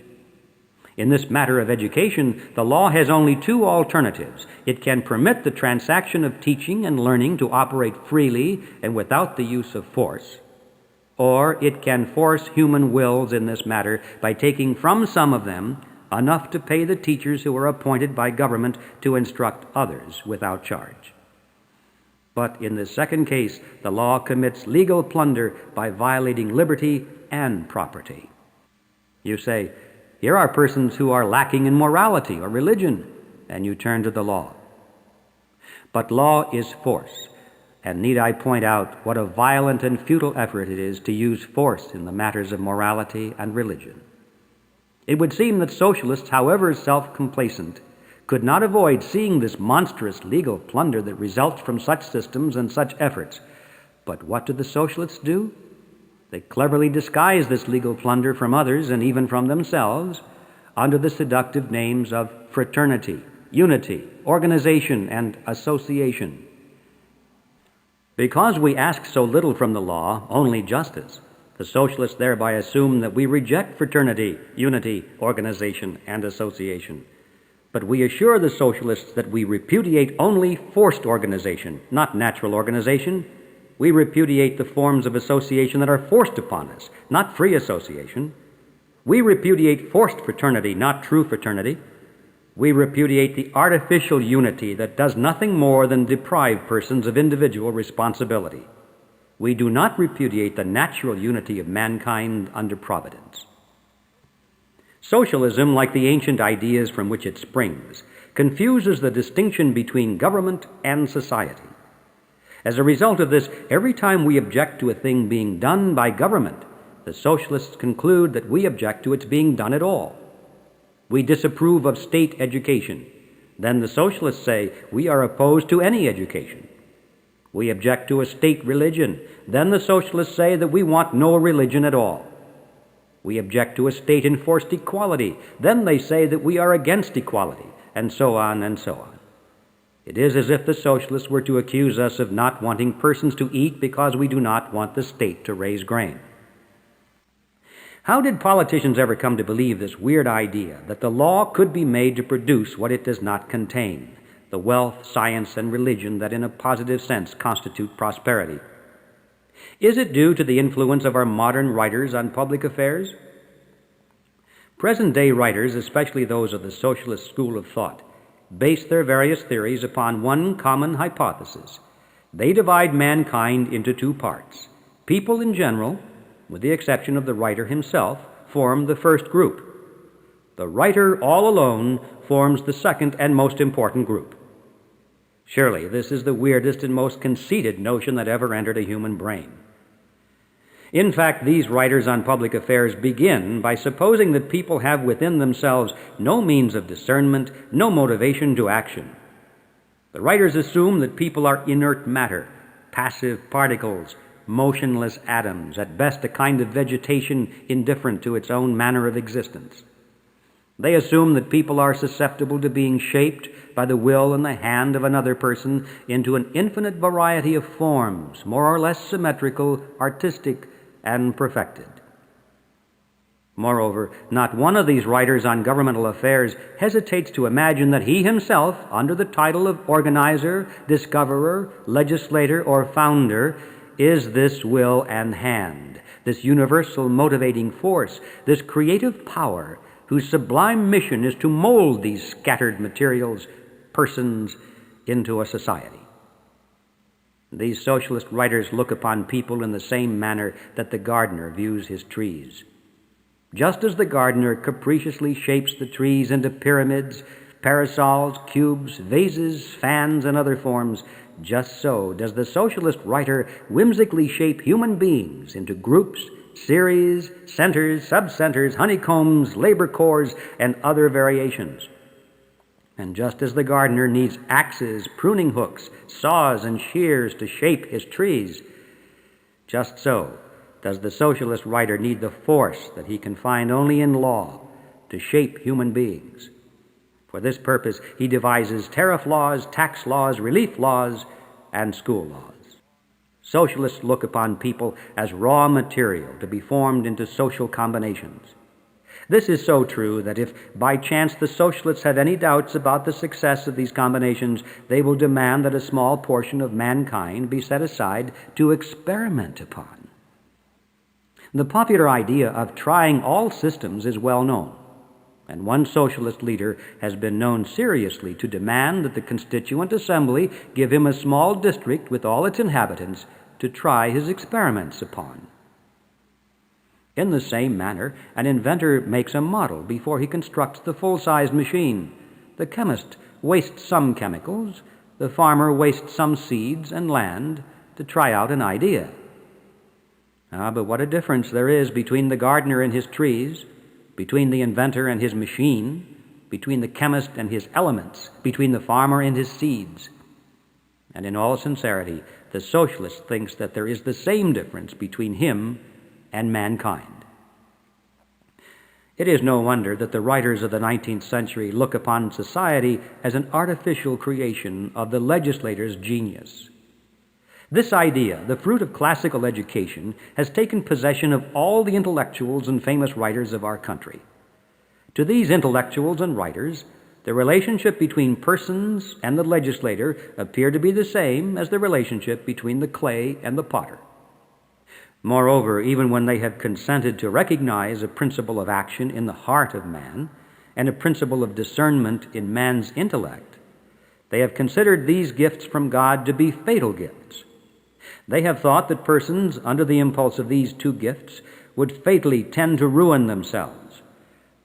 In this matter of education, the law has only two alternatives. It can permit the transaction of teaching and learning to operate freely and without the use of force, or it can force human wills in this matter by taking from some of them enough to pay the teachers who are appointed by government to instruct others without charge. But in this second case, the law commits legal plunder by violating liberty and property. You say, here are persons who are lacking in morality or religion, and you turn to the law. But law is force, and need I point out what a violent and futile effort it is to use force in the matters of morality and religion. It would seem that socialists, however self-complacent, could not avoid seeing this monstrous legal plunder that results from such systems and such efforts. But what do the socialists do? They cleverly disguise this legal plunder from others and even from themselves under the seductive names of fraternity, unity, organization, and association. Because we ask so little from the law, only justice, the socialists thereby assume that we reject fraternity, unity, organization, and association. But we assure the socialists that we repudiate only forced organization, not natural organization. We repudiate the forms of association that are forced upon us, not free association. We repudiate forced fraternity, not true fraternity. We repudiate the artificial unity that does nothing more than deprive persons of individual responsibility. We do not repudiate the natural unity of mankind under providence. Socialism, like the ancient ideas from which it springs, confuses the distinction between government and society. As a result of this, every time we object to a thing being done by government, the socialists conclude that we object to its being done at all. We disapprove of state education. Then the socialists say we are opposed to any education. We object to a state religion. Then the socialists say that we want no religion at all. We object to a It is as if the socialists were to accuse us of not wanting persons to eat because we do not want the state to raise grain. How did politicians ever come to believe this weird idea that the law could be made to produce what it does not contain, the wealth, science, and religion that in a positive sense constitute prosperity? Is it due to the influence of our modern writers on public affairs? Present-day writers, especially those of the socialist school of thought, base their various theories upon one common hypothesis. They divide mankind into two parts. People in general, with the exception of the writer himself, form the first group. The writer all alone forms the second and most important group. Surely this is the weirdest and most conceited notion that ever entered a human brain. In fact, these writers on public affairs begin by supposing that people have within themselves no means of discernment, no motivation to action. The writers assume that people are inert matter, passive particles, motionless atoms, at best a kind of vegetation indifferent to its own manner of existence. They assume that people are susceptible to being shaped by the will and the hand of another person into an infinite variety of forms, more or less symmetrical, artistic, and perfected. Moreover, not one of these writers on governmental affairs hesitates to imagine that he himself, under the title of organizer, discoverer, legislator, or founder, is this will and hand, this universal motivating force, this creative power whose sublime mission is to mold these scattered materials, persons, into a society. These socialist writers look upon people in the same manner that the gardener views his trees. Just as the gardener capriciously shapes the trees into pyramids, parasols, cubes, vases, fans, and other forms, just so does the socialist writer whimsically shape human beings into groups, series, centers, sub-centers, honeycombs, labor corps, and other variations. And just as the gardener needs axes, pruning hooks, saws, and shears to shape his trees, just so does the socialist writer need the force that he can find only in law to shape human beings. For this purpose, he devises tariff laws, tax laws, relief laws, and school laws. Socialists look upon people as raw material to be formed into social combinations. This is so true that if by chance the socialists have any doubts about the success of these combinations, they will demand that a small portion of mankind be set aside to experiment upon. The popular idea of trying all systems is well known, and one socialist leader has been known seriously to demand that the Constituent Assembly give him a small district with all its inhabitants to try his experiments upon. In the same manner, an inventor makes a model before he constructs the full-sized machine. The chemist wastes some chemicals, the farmer wastes some seeds and land to try out an idea. But what a difference there is between the gardener and his trees, between the inventor and his machine, between the chemist and his elements, between the farmer and his seeds. And in all sincerity, the socialist thinks that there is the same difference between him and mankind. It is no wonder that the writers of the 19th century look upon society as an artificial creation of the legislator's genius. This idea, the fruit of classical education, has taken possession of all the intellectuals and famous writers of our country. To these intellectuals and writers, the relationship between persons and the legislator appear to be the same as the relationship between the clay and the potter. Moreover, even when they have consented to recognize a principle of action in the heart of man and a principle of discernment in man's intellect, they have considered these gifts from God to be fatal gifts. They have thought that persons, under the impulse of these two gifts, would fatally tend to ruin themselves.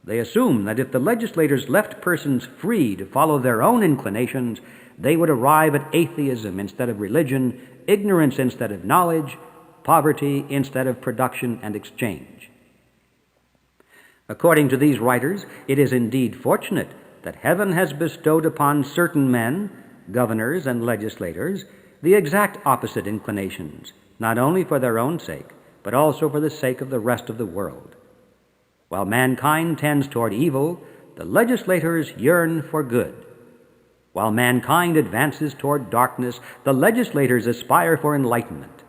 They assume that if the legislators left persons free to follow their own inclinations, they would arrive at atheism instead of religion, ignorance instead of knowledge, poverty instead of production and exchange. According to these writers, it is indeed fortunate that heaven has bestowed upon certain men, governors and legislators, the exact opposite inclinations, not only for their own sake, but also for the sake of the rest of the world. While mankind tends toward evil, the legislators yearn for good. While mankind advances toward darkness, the legislators aspire for enlightenment.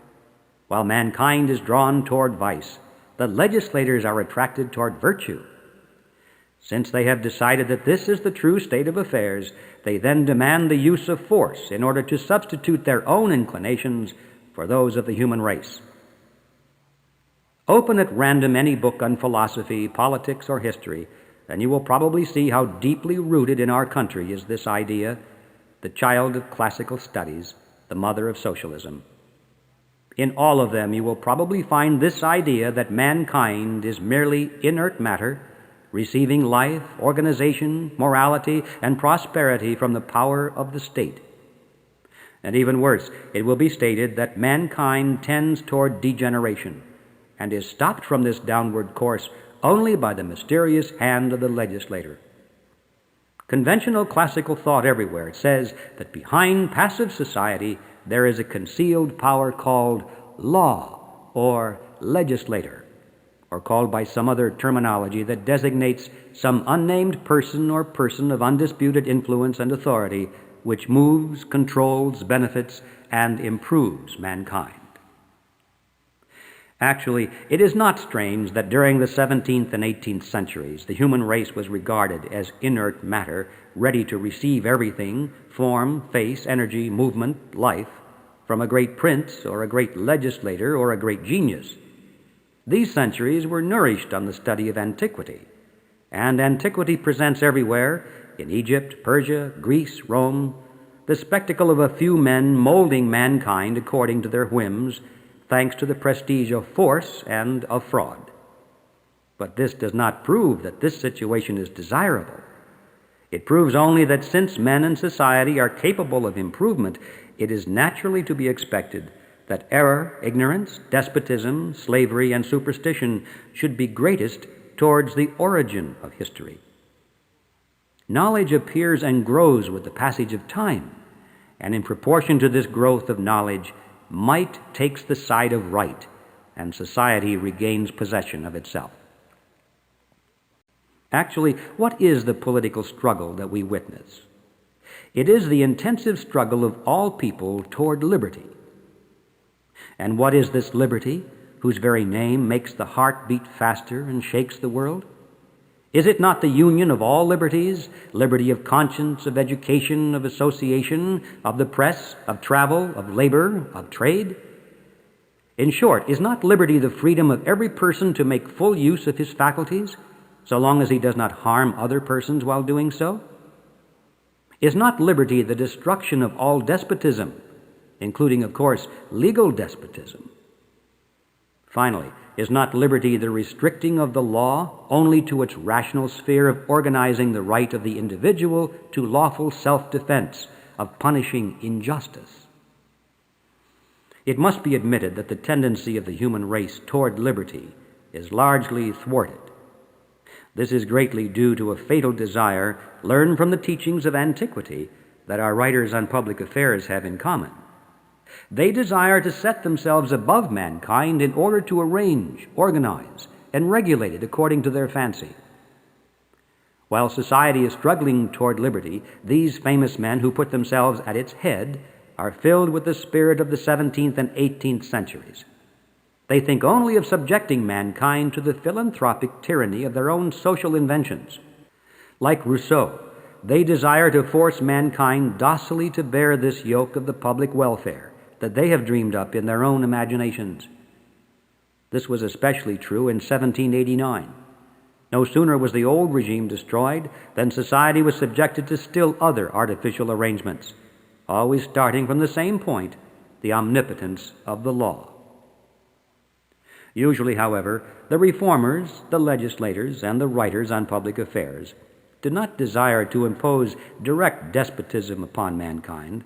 While mankind is drawn toward vice, the legislators are attracted toward virtue. Since they have decided that this is the true state of affairs, they then demand the use of force in order to substitute their own inclinations for those of the human race. Open at random any book on philosophy, politics, or history, and you will probably see how deeply rooted in our country is this idea, the child of classical studies, the mother of socialism. In all of them you will probably find this idea that mankind is merely inert matter, receiving life, organization, morality, and prosperity from the power of the state. And even worse, it will be stated that mankind tends toward degeneration and is stopped from this downward course only by the mysterious hand of the legislator. Conventional classical thought everywhere says that behind passive society there is a concealed power called law or legislator, or called by some other terminology that designates some unnamed person or person of undisputed influence and authority which moves, controls, benefits, and improves mankind. Actually, it is not strange that during the 17th and 18th centuries the human race was regarded as inert matter, ready to receive everything, form, face, energy, movement, life, from a great prince or a great legislator or a great genius. These centuries were nourished on the study of antiquity, and antiquity presents everywhere, in Egypt, Persia, Greece, Rome, the spectacle of a few men molding mankind according to their whims, thanks to the prestige of force and of fraud. But this does not prove that this situation is desirable. It proves only that since men and society are capable of improvement, it is naturally to be expected that error, ignorance, despotism, slavery, and superstition should be greatest towards the origin of history. Knowledge appears and grows with the passage of time, and in proportion to this growth of knowledge, might takes the side of right, and society regains possession of itself. Actually, what is the political struggle that we witness? It is the intensive struggle of all people toward liberty. And what is this liberty, whose very name makes the heart beat faster and shakes the world? Is it not the union of all liberties, liberty of conscience, of education, of association, of the press, of travel, of labor, of trade? In short, is not liberty the freedom of every person to make full use of his faculties, so long as he does not harm other persons while doing so? Is not liberty the destruction of all despotism, including, of course, legal despotism? Finally, is not liberty the restricting of the law only to its rational sphere of organizing the right of the individual to lawful self-defense, of punishing injustice? It must be admitted that the tendency of the human race toward liberty is largely thwarted. This is greatly due to a fatal desire learned from the teachings of antiquity that our writers on public affairs have in common. They desire to set themselves above mankind in order to arrange, organize, and regulate it according to their fancy. While society is struggling toward liberty, these famous men who put themselves at its head are filled with the spirit of the 17th and 18th centuries. They think only of subjecting mankind to the philanthropic tyranny of their own social inventions. Like Rousseau, they desire to force mankind docilely to bear this yoke of the public welfare that they have dreamed up in their own imaginations. This was especially true in 1789. No sooner was the old regime destroyed than society was subjected to still other artificial arrangements, always starting from the same point, the omnipotence of the law. Usually, however, the reformers, the legislators, and the writers on public affairs did not desire to impose direct despotism upon mankind.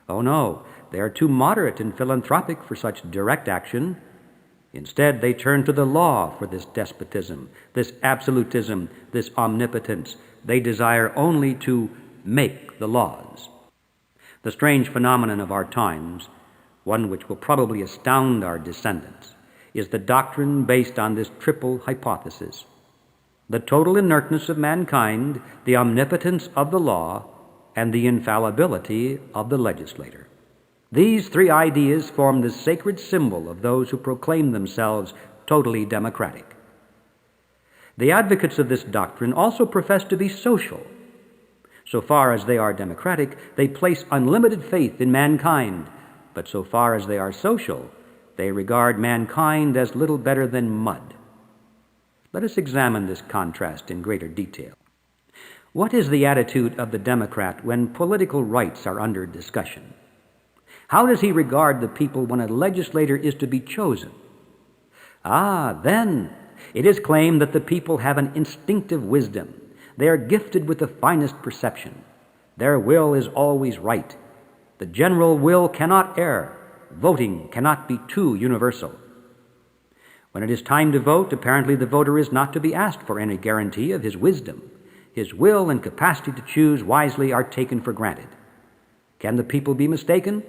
Oh no, they are too moderate and philanthropic for such direct action. Instead, they turn to the law for this despotism, this absolutism, this omnipotence. They desire only to make the laws. The strange phenomenon of our times, one which will probably astound our descendants, is the doctrine based on this triple hypothesis: the total inertness of mankind, the omnipotence of the law, and the infallibility of the legislator. These three ideas form the sacred symbol of those who proclaim themselves totally democratic. The advocates of this doctrine also profess to be social. So far as they are democratic, they place unlimited faith in mankind, but so far as they are social, they regard mankind as little better than mud. Let us examine this contrast in greater detail. What is the attitude of the Democrat when political rights are under discussion? How does he regard the people when a legislator is to be chosen? Then it is claimed that the people have an instinctive wisdom. They are gifted with the finest perception. Their will is always right. The general will cannot err. Voting cannot be too universal. When it is time to vote, apparently the voter is not to be asked for any guarantee of his wisdom. His will and capacity to choose wisely are taken for granted. Can the people be mistaken?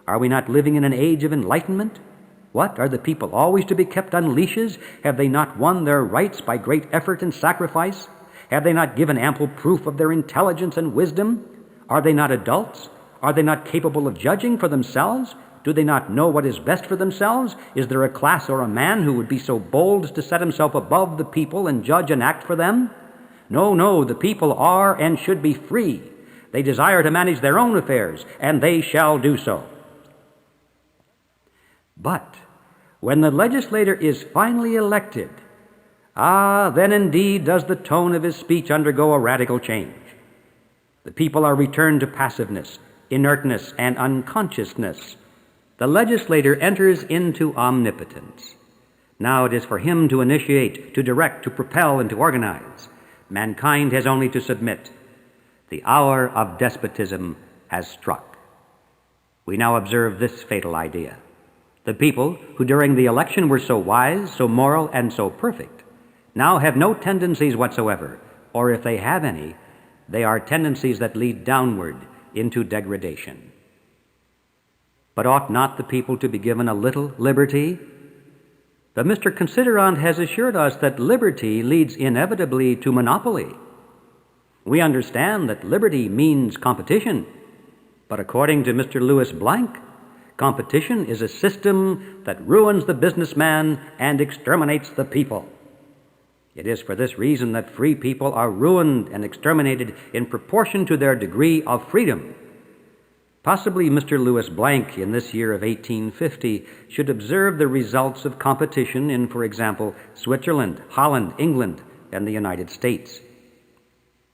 Are we not living in an age of enlightenment? What, are the people always to be kept on leashes? Have they not won their rights by great effort and sacrifice? Have they not given ample proof of their intelligence and wisdom? Are they not adults? Are they not capable of judging for themselves? Do they not know what is best for themselves? Is there a class or a man who would be so bold as to set himself above the people and judge and act for them? No, the people are and should be free. They desire to manage their own affairs, and they shall do so. But when the legislator is finally elected, then indeed does the tone of his speech undergo a radical change. The people are returned to passiveness, inertness, and unconsciousness. The legislator enters into omnipotence. Now it is for him to initiate, to direct, to propel, and to organize. Mankind has only to submit. The hour of despotism has struck. We now observe this fatal idea. The people, who during the election were so wise, so moral, and so perfect, now have no tendencies whatsoever, or if they have any, they are tendencies that lead downward into degradation. But ought not the people to be given a little liberty? But Mr. Considerant has assured us that liberty leads inevitably to monopoly. We understand that liberty means competition, but according to Mr. Louis Blanc, competition is a system that ruins the businessman and exterminates the people. It is for this reason that free people are ruined and exterminated in proportion to their degree of freedom. Possibly Mr. Louis Blanc, in this year of 1850, should observe the results of competition in, for example, Switzerland, Holland, England, and the United States.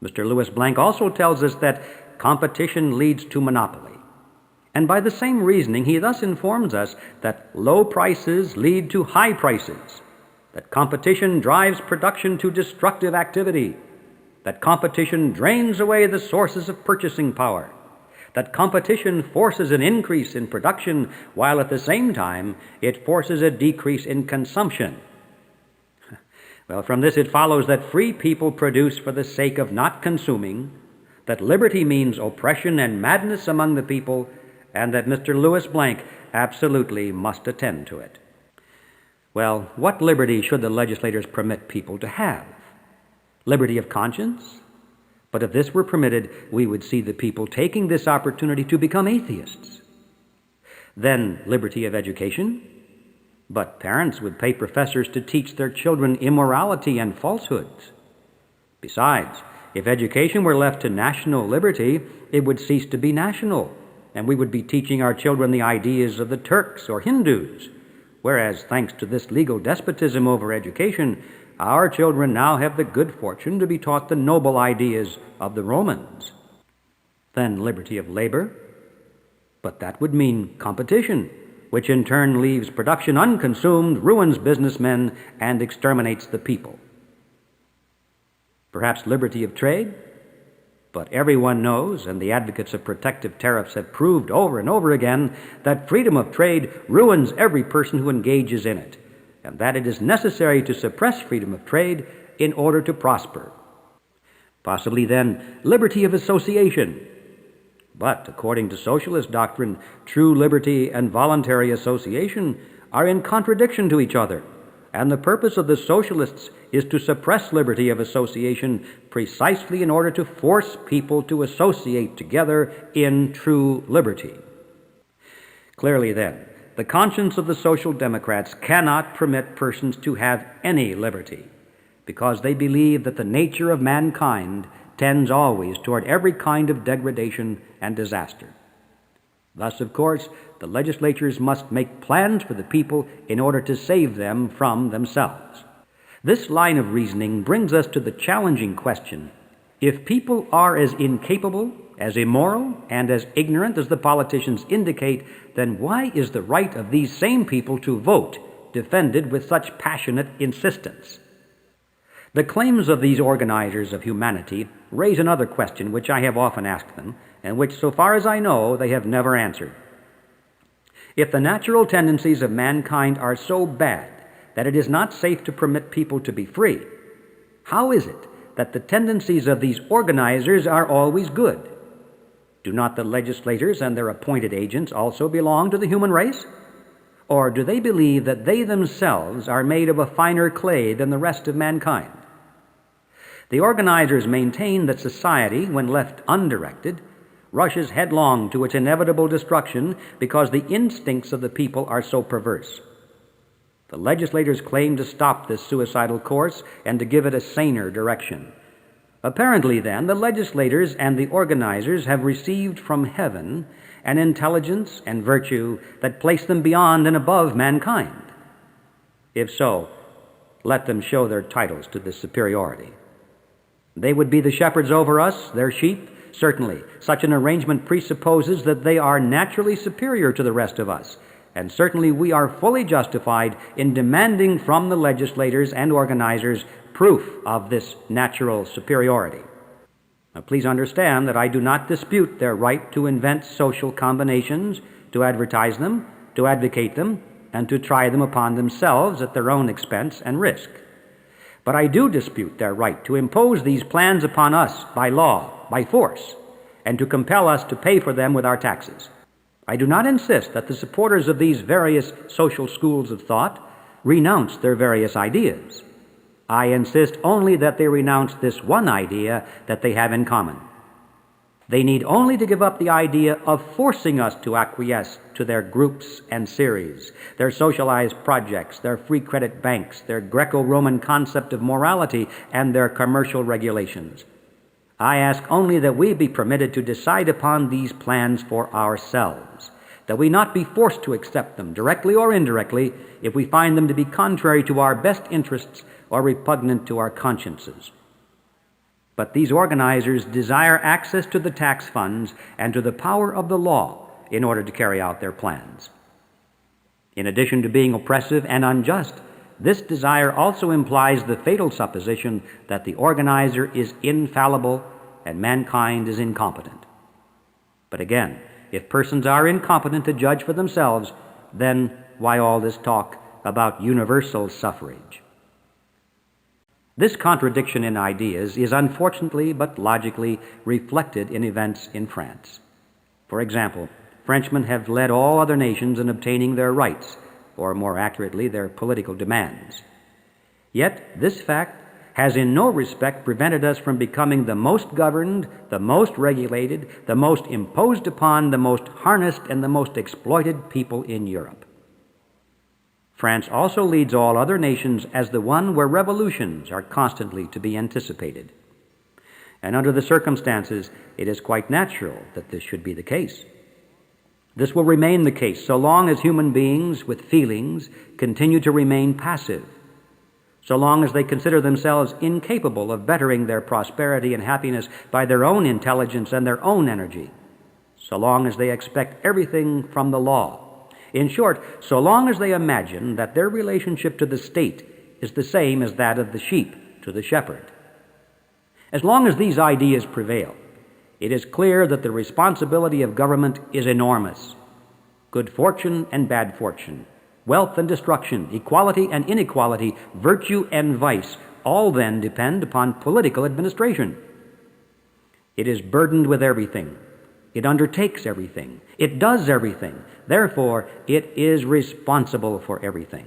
Mr. Louis Blanc also tells us that competition leads to monopoly. And by the same reasoning, he thus informs us that low prices lead to high prices, that competition drives production to destructive activity, that competition drains away the sources of purchasing power, that competition forces an increase in production while at the same time it forces a decrease in consumption. Well, from this it follows that free people produce for the sake of not consuming, that liberty means oppression and madness among the people, and that Mr. Louis Blanc absolutely must attend to it. Well, what liberty should the legislators permit people to have? Liberty of conscience? But if this were permitted, we would see the people taking this opportunity to become atheists. Then liberty of education? But parents would pay professors to teach their children immorality and falsehoods. Besides, if education were left to national liberty, it would cease to be national, and we would be teaching our children the ideas of the Turks or Hindus, whereas, thanks to this legal despotism over education, our children now have the good fortune to be taught the noble ideas of the Romans. Then liberty of labor? But that would mean competition, which in turn leaves production unconsumed, ruins businessmen, and exterminates the people. Perhaps liberty of trade? But everyone knows, and the advocates of protective tariffs have proved over and over again, that freedom of trade ruins every person who engages in it, and that it is necessary to suppress freedom of trade in order to prosper. Possibly then liberty of association. But according to socialist doctrine, true liberty and voluntary association are in contradiction to each other. and the purpose of the socialists is to suppress liberty of association precisely in order to force people to associate together in true liberty. Clearly, then, the conscience of the Social Democrats cannot permit persons to have any liberty, because they believe that the nature of mankind tends always toward every kind of degradation and disaster. Thus, of course, the legislatures must make plans for the people in order to save them from themselves. This line of reasoning brings us to the challenging question: if people are as incapable, as immoral, and as ignorant as the politicians indicate, then why is the right of these same people to vote defended with such passionate insistence? The claims of these organizers of humanity raise another question which I have often asked them, and which, so far as I know, they have never answered. If the natural tendencies of mankind are so bad that it is not safe to permit people to be free, how is it that the tendencies of these organizers are always good? Do not the legislators and their appointed agents also belong to the human race? Or do they believe that they themselves are made of a finer clay than the rest of mankind? The organizers maintain that society, when left undirected, rushes headlong to its inevitable destruction because the instincts of the people are so perverse. The legislators claim to stop this suicidal course and to give it a saner direction. Apparently, then, the legislators and the organizers have received from heaven an intelligence and virtue that place them beyond and above mankind. If so, let them show their titles to this superiority. They would be the shepherds over us, their sheep. Certainly, such an arrangement presupposes that they are naturally superior to the rest of us, and certainly we are fully justified in demanding from the legislators and organizers proof of this natural superiority. Now, please understand that I do not dispute their right to invent social combinations, to advertise them, to advocate them, and to try them upon themselves at their own expense and risk. But I do dispute their right to impose these plans upon us by law, by force, and to compel us to pay for them with our taxes. I do not insist that the supporters of these various social schools of thought renounce their various ideas. I insist only that they renounce this one idea that they have in common. They need only to give up the idea of forcing us to acquiesce to their groups and series, their socialized projects, their free credit banks, their Greco-Roman concept of morality, and their commercial regulations. I ask only that we be permitted to decide upon these plans for ourselves, that we not be forced to accept them, directly or indirectly, if we find them to be contrary to our best interests or repugnant to our consciences. But these organizers desire access to the tax funds and to the power of the law in order to carry out their plans. In addition to being oppressive and unjust, this desire also implies the fatal supposition that the organizer is infallible and mankind is incompetent. But again, if persons are incompetent to judge for themselves, then why all this talk about universal suffrage? This contradiction in ideas is unfortunately but logically reflected in events in France. For example, Frenchmen have led all other nations in obtaining their rights, or more accurately, their political demands. Yet this fact has in no respect prevented us from becoming the most governed, the most regulated, the most imposed upon, the most harnessed, and the most exploited people in Europe. France also leads all other nations as the one where revolutions are constantly to be anticipated. And under the circumstances, it is quite natural that this should be the case. This will remain the case so long as human beings with feelings continue to remain passive, so long as they consider themselves incapable of bettering their prosperity and happiness by their own intelligence and their own energy, so long as they expect everything from the law. In short, so long as they imagine that their relationship to the state is the same as that of the sheep to the shepherd. As long as these ideas prevail, it is clear that the responsibility of government is enormous. Good fortune and bad fortune, wealth and destruction, equality and inequality, virtue and vice, all then depend upon political administration. It is burdened with everything. It undertakes everything. It does everything. Therefore, it is responsible for everything.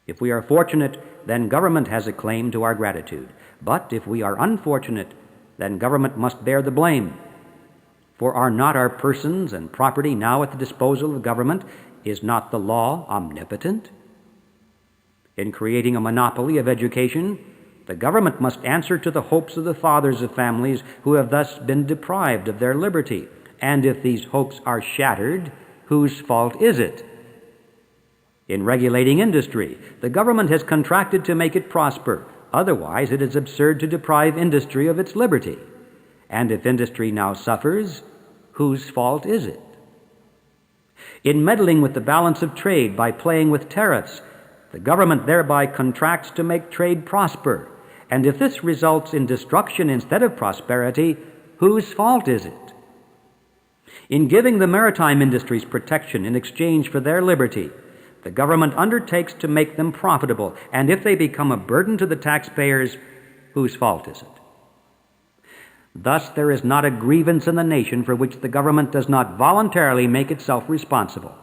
If we are fortunate, then government has a claim to our gratitude. But if we are unfortunate, then government must bear the blame. For are not our persons and property now at the disposal of government? Is not the law omnipotent? In creating a monopoly of education, the government must answer to the hopes of the fathers of families who have thus been deprived of their liberty. And if these hopes are shattered, whose fault is it? In regulating industry, the government has contracted to make it prosper. Otherwise, it is absurd to deprive industry of its liberty. And if industry now suffers, whose fault is it? In meddling with the balance of trade by playing with tariffs, the government thereby contracts to make trade prosper. And if this results in destruction instead of prosperity, whose fault is it? In giving the maritime industries protection in exchange for their liberty, the government undertakes to make them profitable, and if they become a burden to the taxpayers, whose fault is it? Thus, there is not a grievance in the nation for which the government does not voluntarily make itself responsible.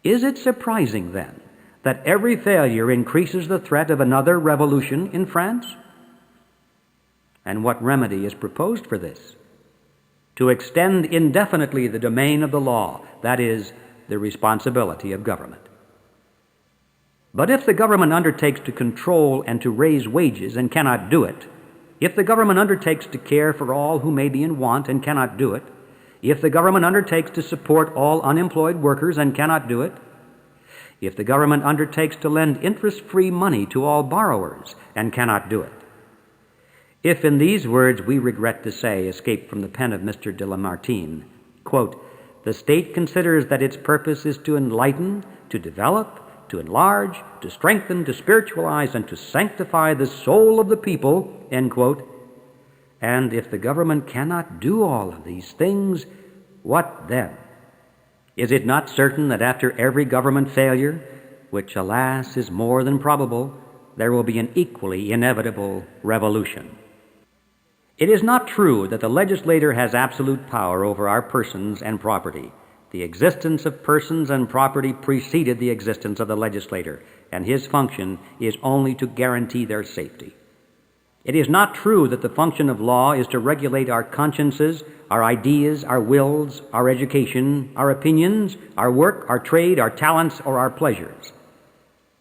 Is it surprising, then, that every failure increases the threat of another revolution in France? And what remedy is proposed for this? To extend indefinitely the domain of the law, that is, the responsibility of government. But if the government undertakes to control and to raise wages and cannot do it, if the government undertakes to care for all who may be in want and cannot do it, if the government undertakes to support all unemployed workers and cannot do it, if the government undertakes to lend interest-free money to all borrowers and cannot do it, if in these words we regret to say, escape from the pen of Mr. de Lamartine, quote, the state considers that its purpose is to enlighten, to develop, to enlarge, to strengthen, to spiritualize, and to sanctify the soul of the people, end quote. And if the government cannot do all of these things, what then? Is it not certain that after every government failure, which alas is more than probable, there will be an equally inevitable revolution? It is not true that the legislator has absolute power over our persons and property. The existence of persons and property preceded the existence of the legislator, and his function is only to guarantee their safety. It is not true that the function of law is to regulate our consciences, our ideas, our wills, our education, our opinions, our work, our trade, our talents, or our pleasures.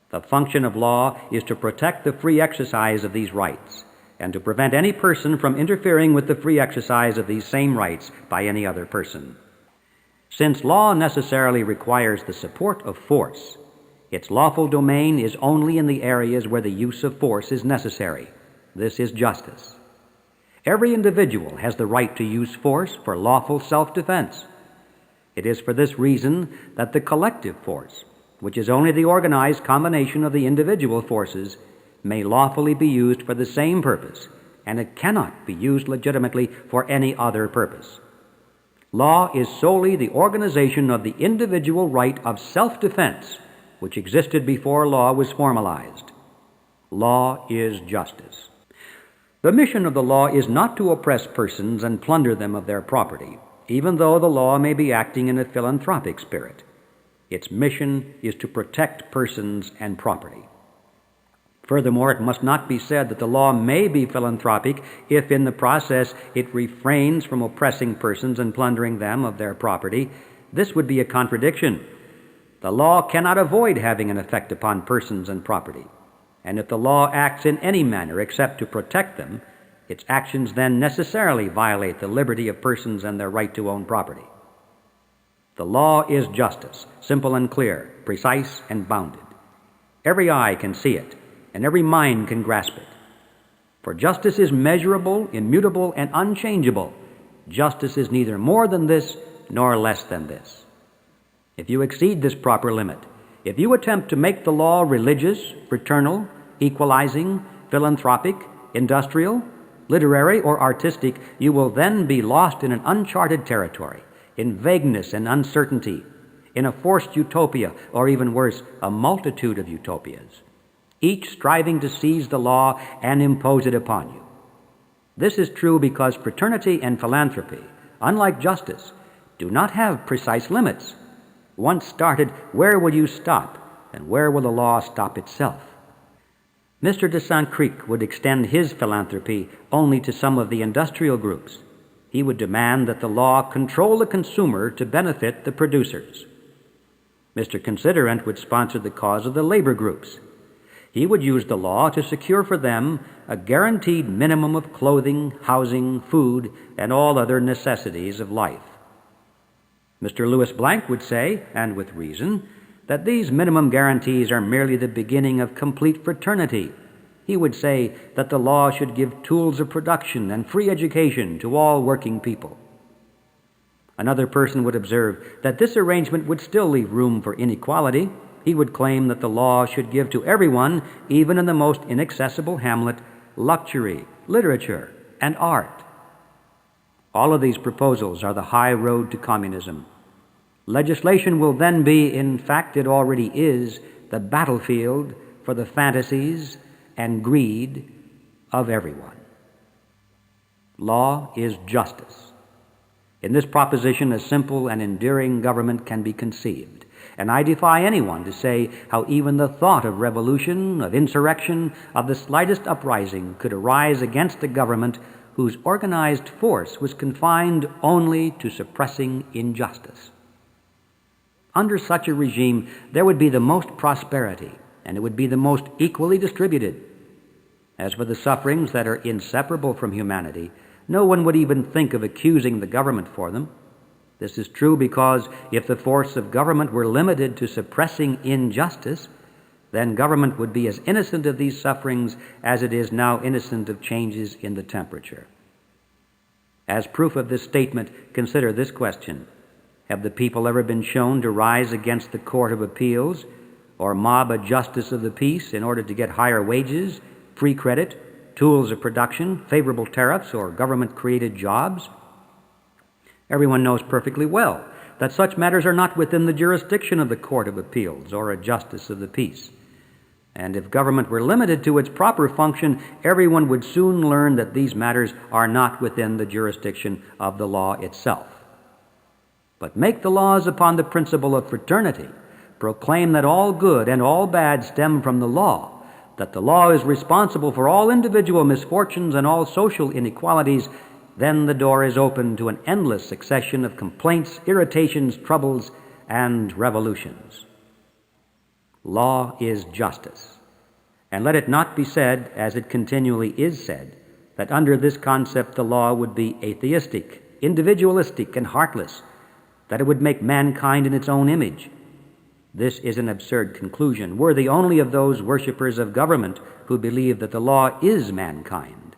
The function of law is to protect the free exercise of these rights, and to prevent any person from interfering with the free exercise of these same rights by any other person. Since law necessarily requires the support of force, its lawful domain is only in the areas where the use of force is necessary. This is justice. Every individual has the right to use force for lawful self-defense. It is for this reason that the collective force, which is only the organized combination of the individual forces, may lawfully be used for the same purpose, and it cannot be used legitimately for any other purpose. Law is solely the organization of the individual right of self-defense, which existed before law was formalized. Law is justice. The mission of the law is not to oppress persons and plunder them of their property, even though the law may be acting in a philanthropic spirit. Its mission is to protect persons and property. Furthermore, it must not be said that the law may be philanthropic if in the process it refrains from oppressing persons and plundering them of their property. This would be a contradiction. The law cannot avoid having an effect upon persons and property. And if the law acts in any manner except to protect them, its actions then necessarily violate the liberty of persons and their right to own property. The law is justice, simple and clear, precise and bounded. Every eye can see it, and every mind can grasp it. For justice is measurable, immutable, and unchangeable. Justice is neither more than this nor less than this. If you exceed this proper limit, if you attempt to make the law religious, fraternal, equalizing, philanthropic, industrial, literary, or artistic, you will then be lost in an uncharted territory, in vagueness and uncertainty, in a forced utopia, or even worse, a multitude of utopias, each striving to seize the law and impose it upon you. This is true because fraternity and philanthropy, unlike justice, do not have precise limits. Once started, where will you stop? and where will the law stop itself? Mr. de Saint Cricq would extend his philanthropy only to some of the industrial groups. He would demand that the law control the consumer to benefit the producers. Mr. Considerant would sponsor the cause of the labor groups. He would use the law to secure for them a guaranteed minimum of clothing, housing, food, and all other necessities of life. Mr. Louis Blanc would say, and with reason, that these minimum guarantees are merely the beginning of complete fraternity. He would say that the law should give tools of production and free education to all working people. Another person would observe that this arrangement would still leave room for inequality. He would claim that the law should give to everyone, even in the most inaccessible hamlet, luxury, literature, and art. All of these proposals are the high road to communism. Legislation will then be, in fact it already is, the battlefield for the fantasies and greed of everyone. Law is justice. In this proposition, a simple and enduring government can be conceived, and I defy anyone to say how even the thought of revolution, of insurrection, of the slightest uprising could arise against a government whose organized force was confined only to suppressing injustice. Under such a regime, there would be the most prosperity, and it would be the most equally distributed. As for the sufferings that are inseparable from humanity, no one would even think of accusing the government for them. This is true because if the force of government were limited to suppressing injustice, then government would be as innocent of these sufferings as it is now innocent of changes in the temperature. As proof of this statement, consider this question. Have the people ever been shown to rise against the Court of Appeals or mob a justice of the peace in order to get higher wages, free credit, tools of production, favorable tariffs, or government-created jobs? Everyone knows perfectly well that such matters are not within the jurisdiction of the Court of Appeals or a justice of the peace. And if government were limited to its proper function, everyone would soon learn that these matters are not within the jurisdiction of the law itself. But make the laws upon the principle of fraternity, proclaim that all good and all bad stem from the law, that the law is responsible for all individual misfortunes and all social inequalities, then the door is open to an endless succession of complaints, irritations, troubles, and revolutions. Law is justice. And let it not be said, as it continually is said, that under this concept the law would be atheistic, individualistic, and heartless, that it would make mankind in its own image. This is an absurd conclusion, worthy only of those worshippers of government who believe that the law is mankind.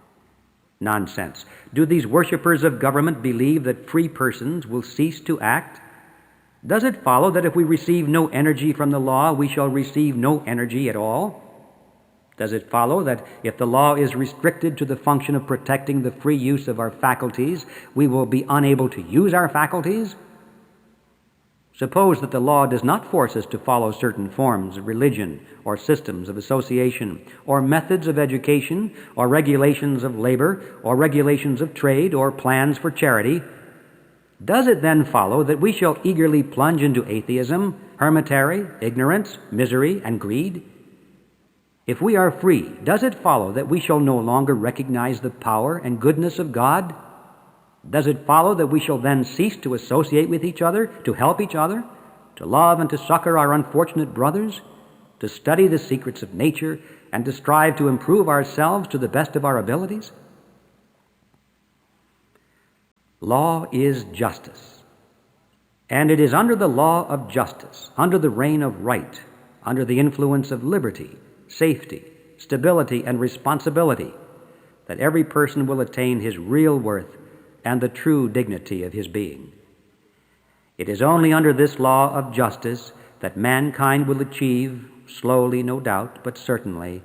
Nonsense. Do these worshippers of government believe that free persons will cease to act? Does it follow that if we receive no energy from the law, we shall receive no energy at all? Does it follow that if the law is restricted to the function of protecting the free use of our faculties, we will be unable to use our faculties? Suppose that the law does not force us to follow certain forms of religion or systems of association or methods of education or regulations of labor or regulations of trade or plans for charity. Does it then follow that we shall eagerly plunge into atheism, hermitary, ignorance, misery, and greed? If we are free, does it follow that we shall no longer recognize the power and goodness of God? Does it follow that we shall then cease to associate with each other, to help each other, to love and to succor our unfortunate brothers, to study the secrets of nature, and to strive to improve ourselves to the best of our abilities? Law is justice, and it is under the law of justice, under the reign of right, under the influence of liberty, safety, stability, and responsibility, that every person will attain his real worth and the true dignity of his being. It is only under this law of justice that mankind will achieve, slowly no doubt, but certainly,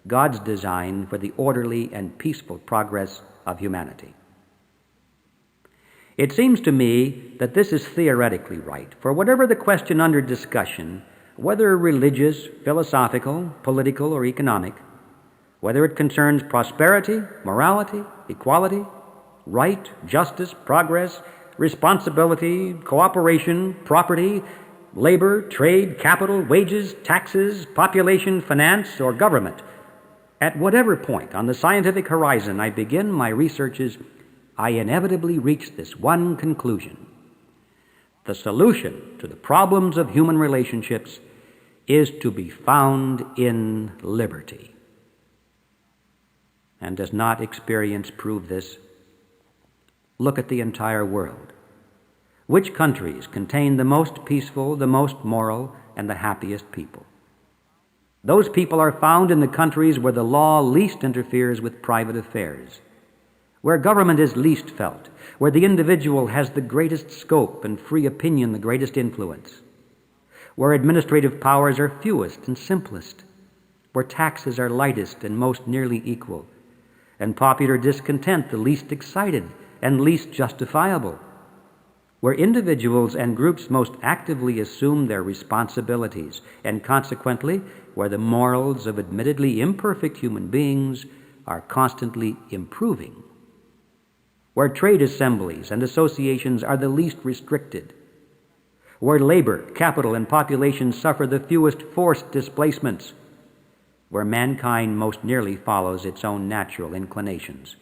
God's design for the orderly and peaceful progress of humanity. It seems to me that this is theoretically right, for whatever the question under discussion, whether religious, philosophical, political, or economic, whether it concerns prosperity, morality, equality, right, justice, progress, responsibility, cooperation, property, labor, trade, capital, wages, taxes, population, finance, or government. At whatever point on the scientific horizon I begin my researches, I inevitably reach this one conclusion. The solution to the problems of human relationships is to be found in liberty. And does not experience prove this? Look at the entire world. Which countries contain the most peaceful, the most moral, and the happiest people? Those people are found in the countries where the law least interferes with private affairs, where government is least felt, where the individual has the greatest scope and free opinion the greatest influence, where administrative powers are fewest and simplest, where taxes are lightest and most nearly equal, and popular discontent the least excited and least justifiable, where individuals and groups most actively assume their responsibilities, and consequently where the morals of admittedly imperfect human beings are constantly improving, where trade assemblies and associations are the least restricted, where labor, capital, and population suffer the fewest forced displacements, where mankind most nearly follows its own natural inclinations,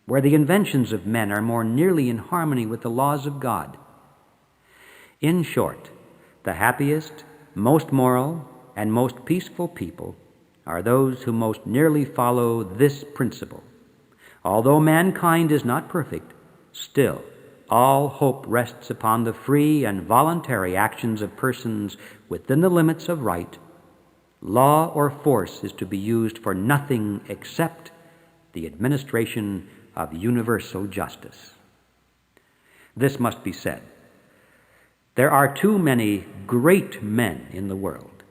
where the inventions of men are more nearly in harmony with the laws of God. In short, the happiest, most moral, and most peaceful people are those who most nearly follow this principle. Although mankind is not perfect, still all hope rests upon the free and voluntary actions of persons within the limits of right. Law or force is to be used for nothing except the administration of universal justice. This must be said. There are too many great men in the world.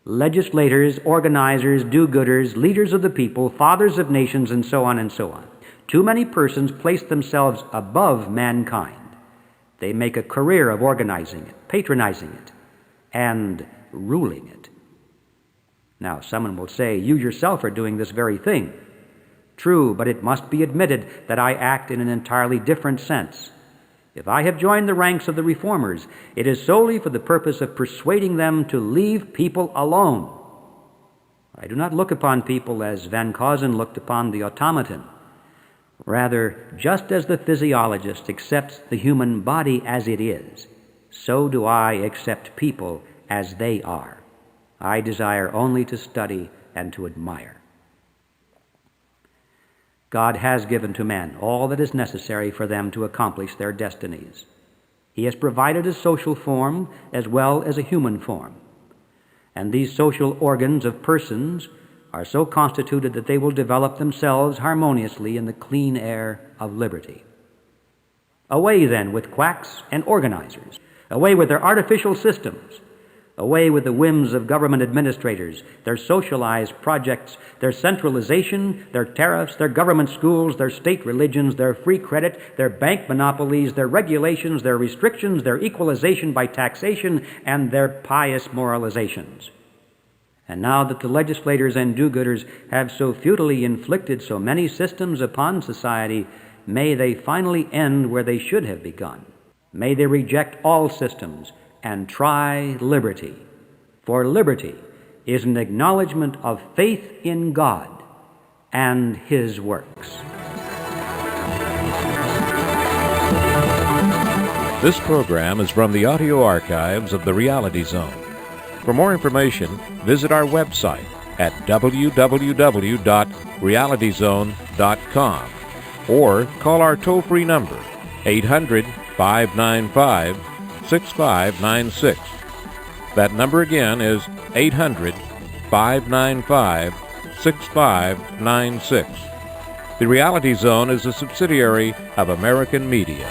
Legislators, organizers, do-gooders, leaders of the people, fathers of nations, and so on and so on. Too many persons place themselves above mankind. They make a career of organizing it, patronizing it, and ruling it. Now, someone will say, you yourself are doing this very thing. True, but it must be admitted that I act in an entirely different sense. If I have joined the ranks of the reformers, it is solely for the purpose of persuading them to leave people alone. I do not look upon people as Van Causen looked upon the automaton. Rather, just as the physiologist accepts the human body as it is, so do I accept people as they are. I desire only to study and to admire. God has given to men all that is necessary for them to accomplish their destinies. He has provided a social form as well as a human form. And these social organs of persons are so constituted that they will develop themselves harmoniously in the clean air of liberty. Away then with quacks and organizers. Away with their artificial systems. Away with the whims of government administrators, their socialized projects, their centralization, their tariffs, their government schools, their state religions, their free credit, their bank monopolies, their regulations, their restrictions, their equalization by taxation, and their pious moralizations. And now that the legislators and do-gooders have so futilely inflicted so many systems upon society, may they finally end where they should have begun. May they reject all systems and try liberty. For liberty is an acknowledgement of faith in God and His works. This program is from the audio archives of the Reality Zone. For more information, visit our website at www.realityzone.com or call our toll-free number, 800-595-6596. That number again is 800-595-6596. The Reality Zone is a subsidiary of American Media.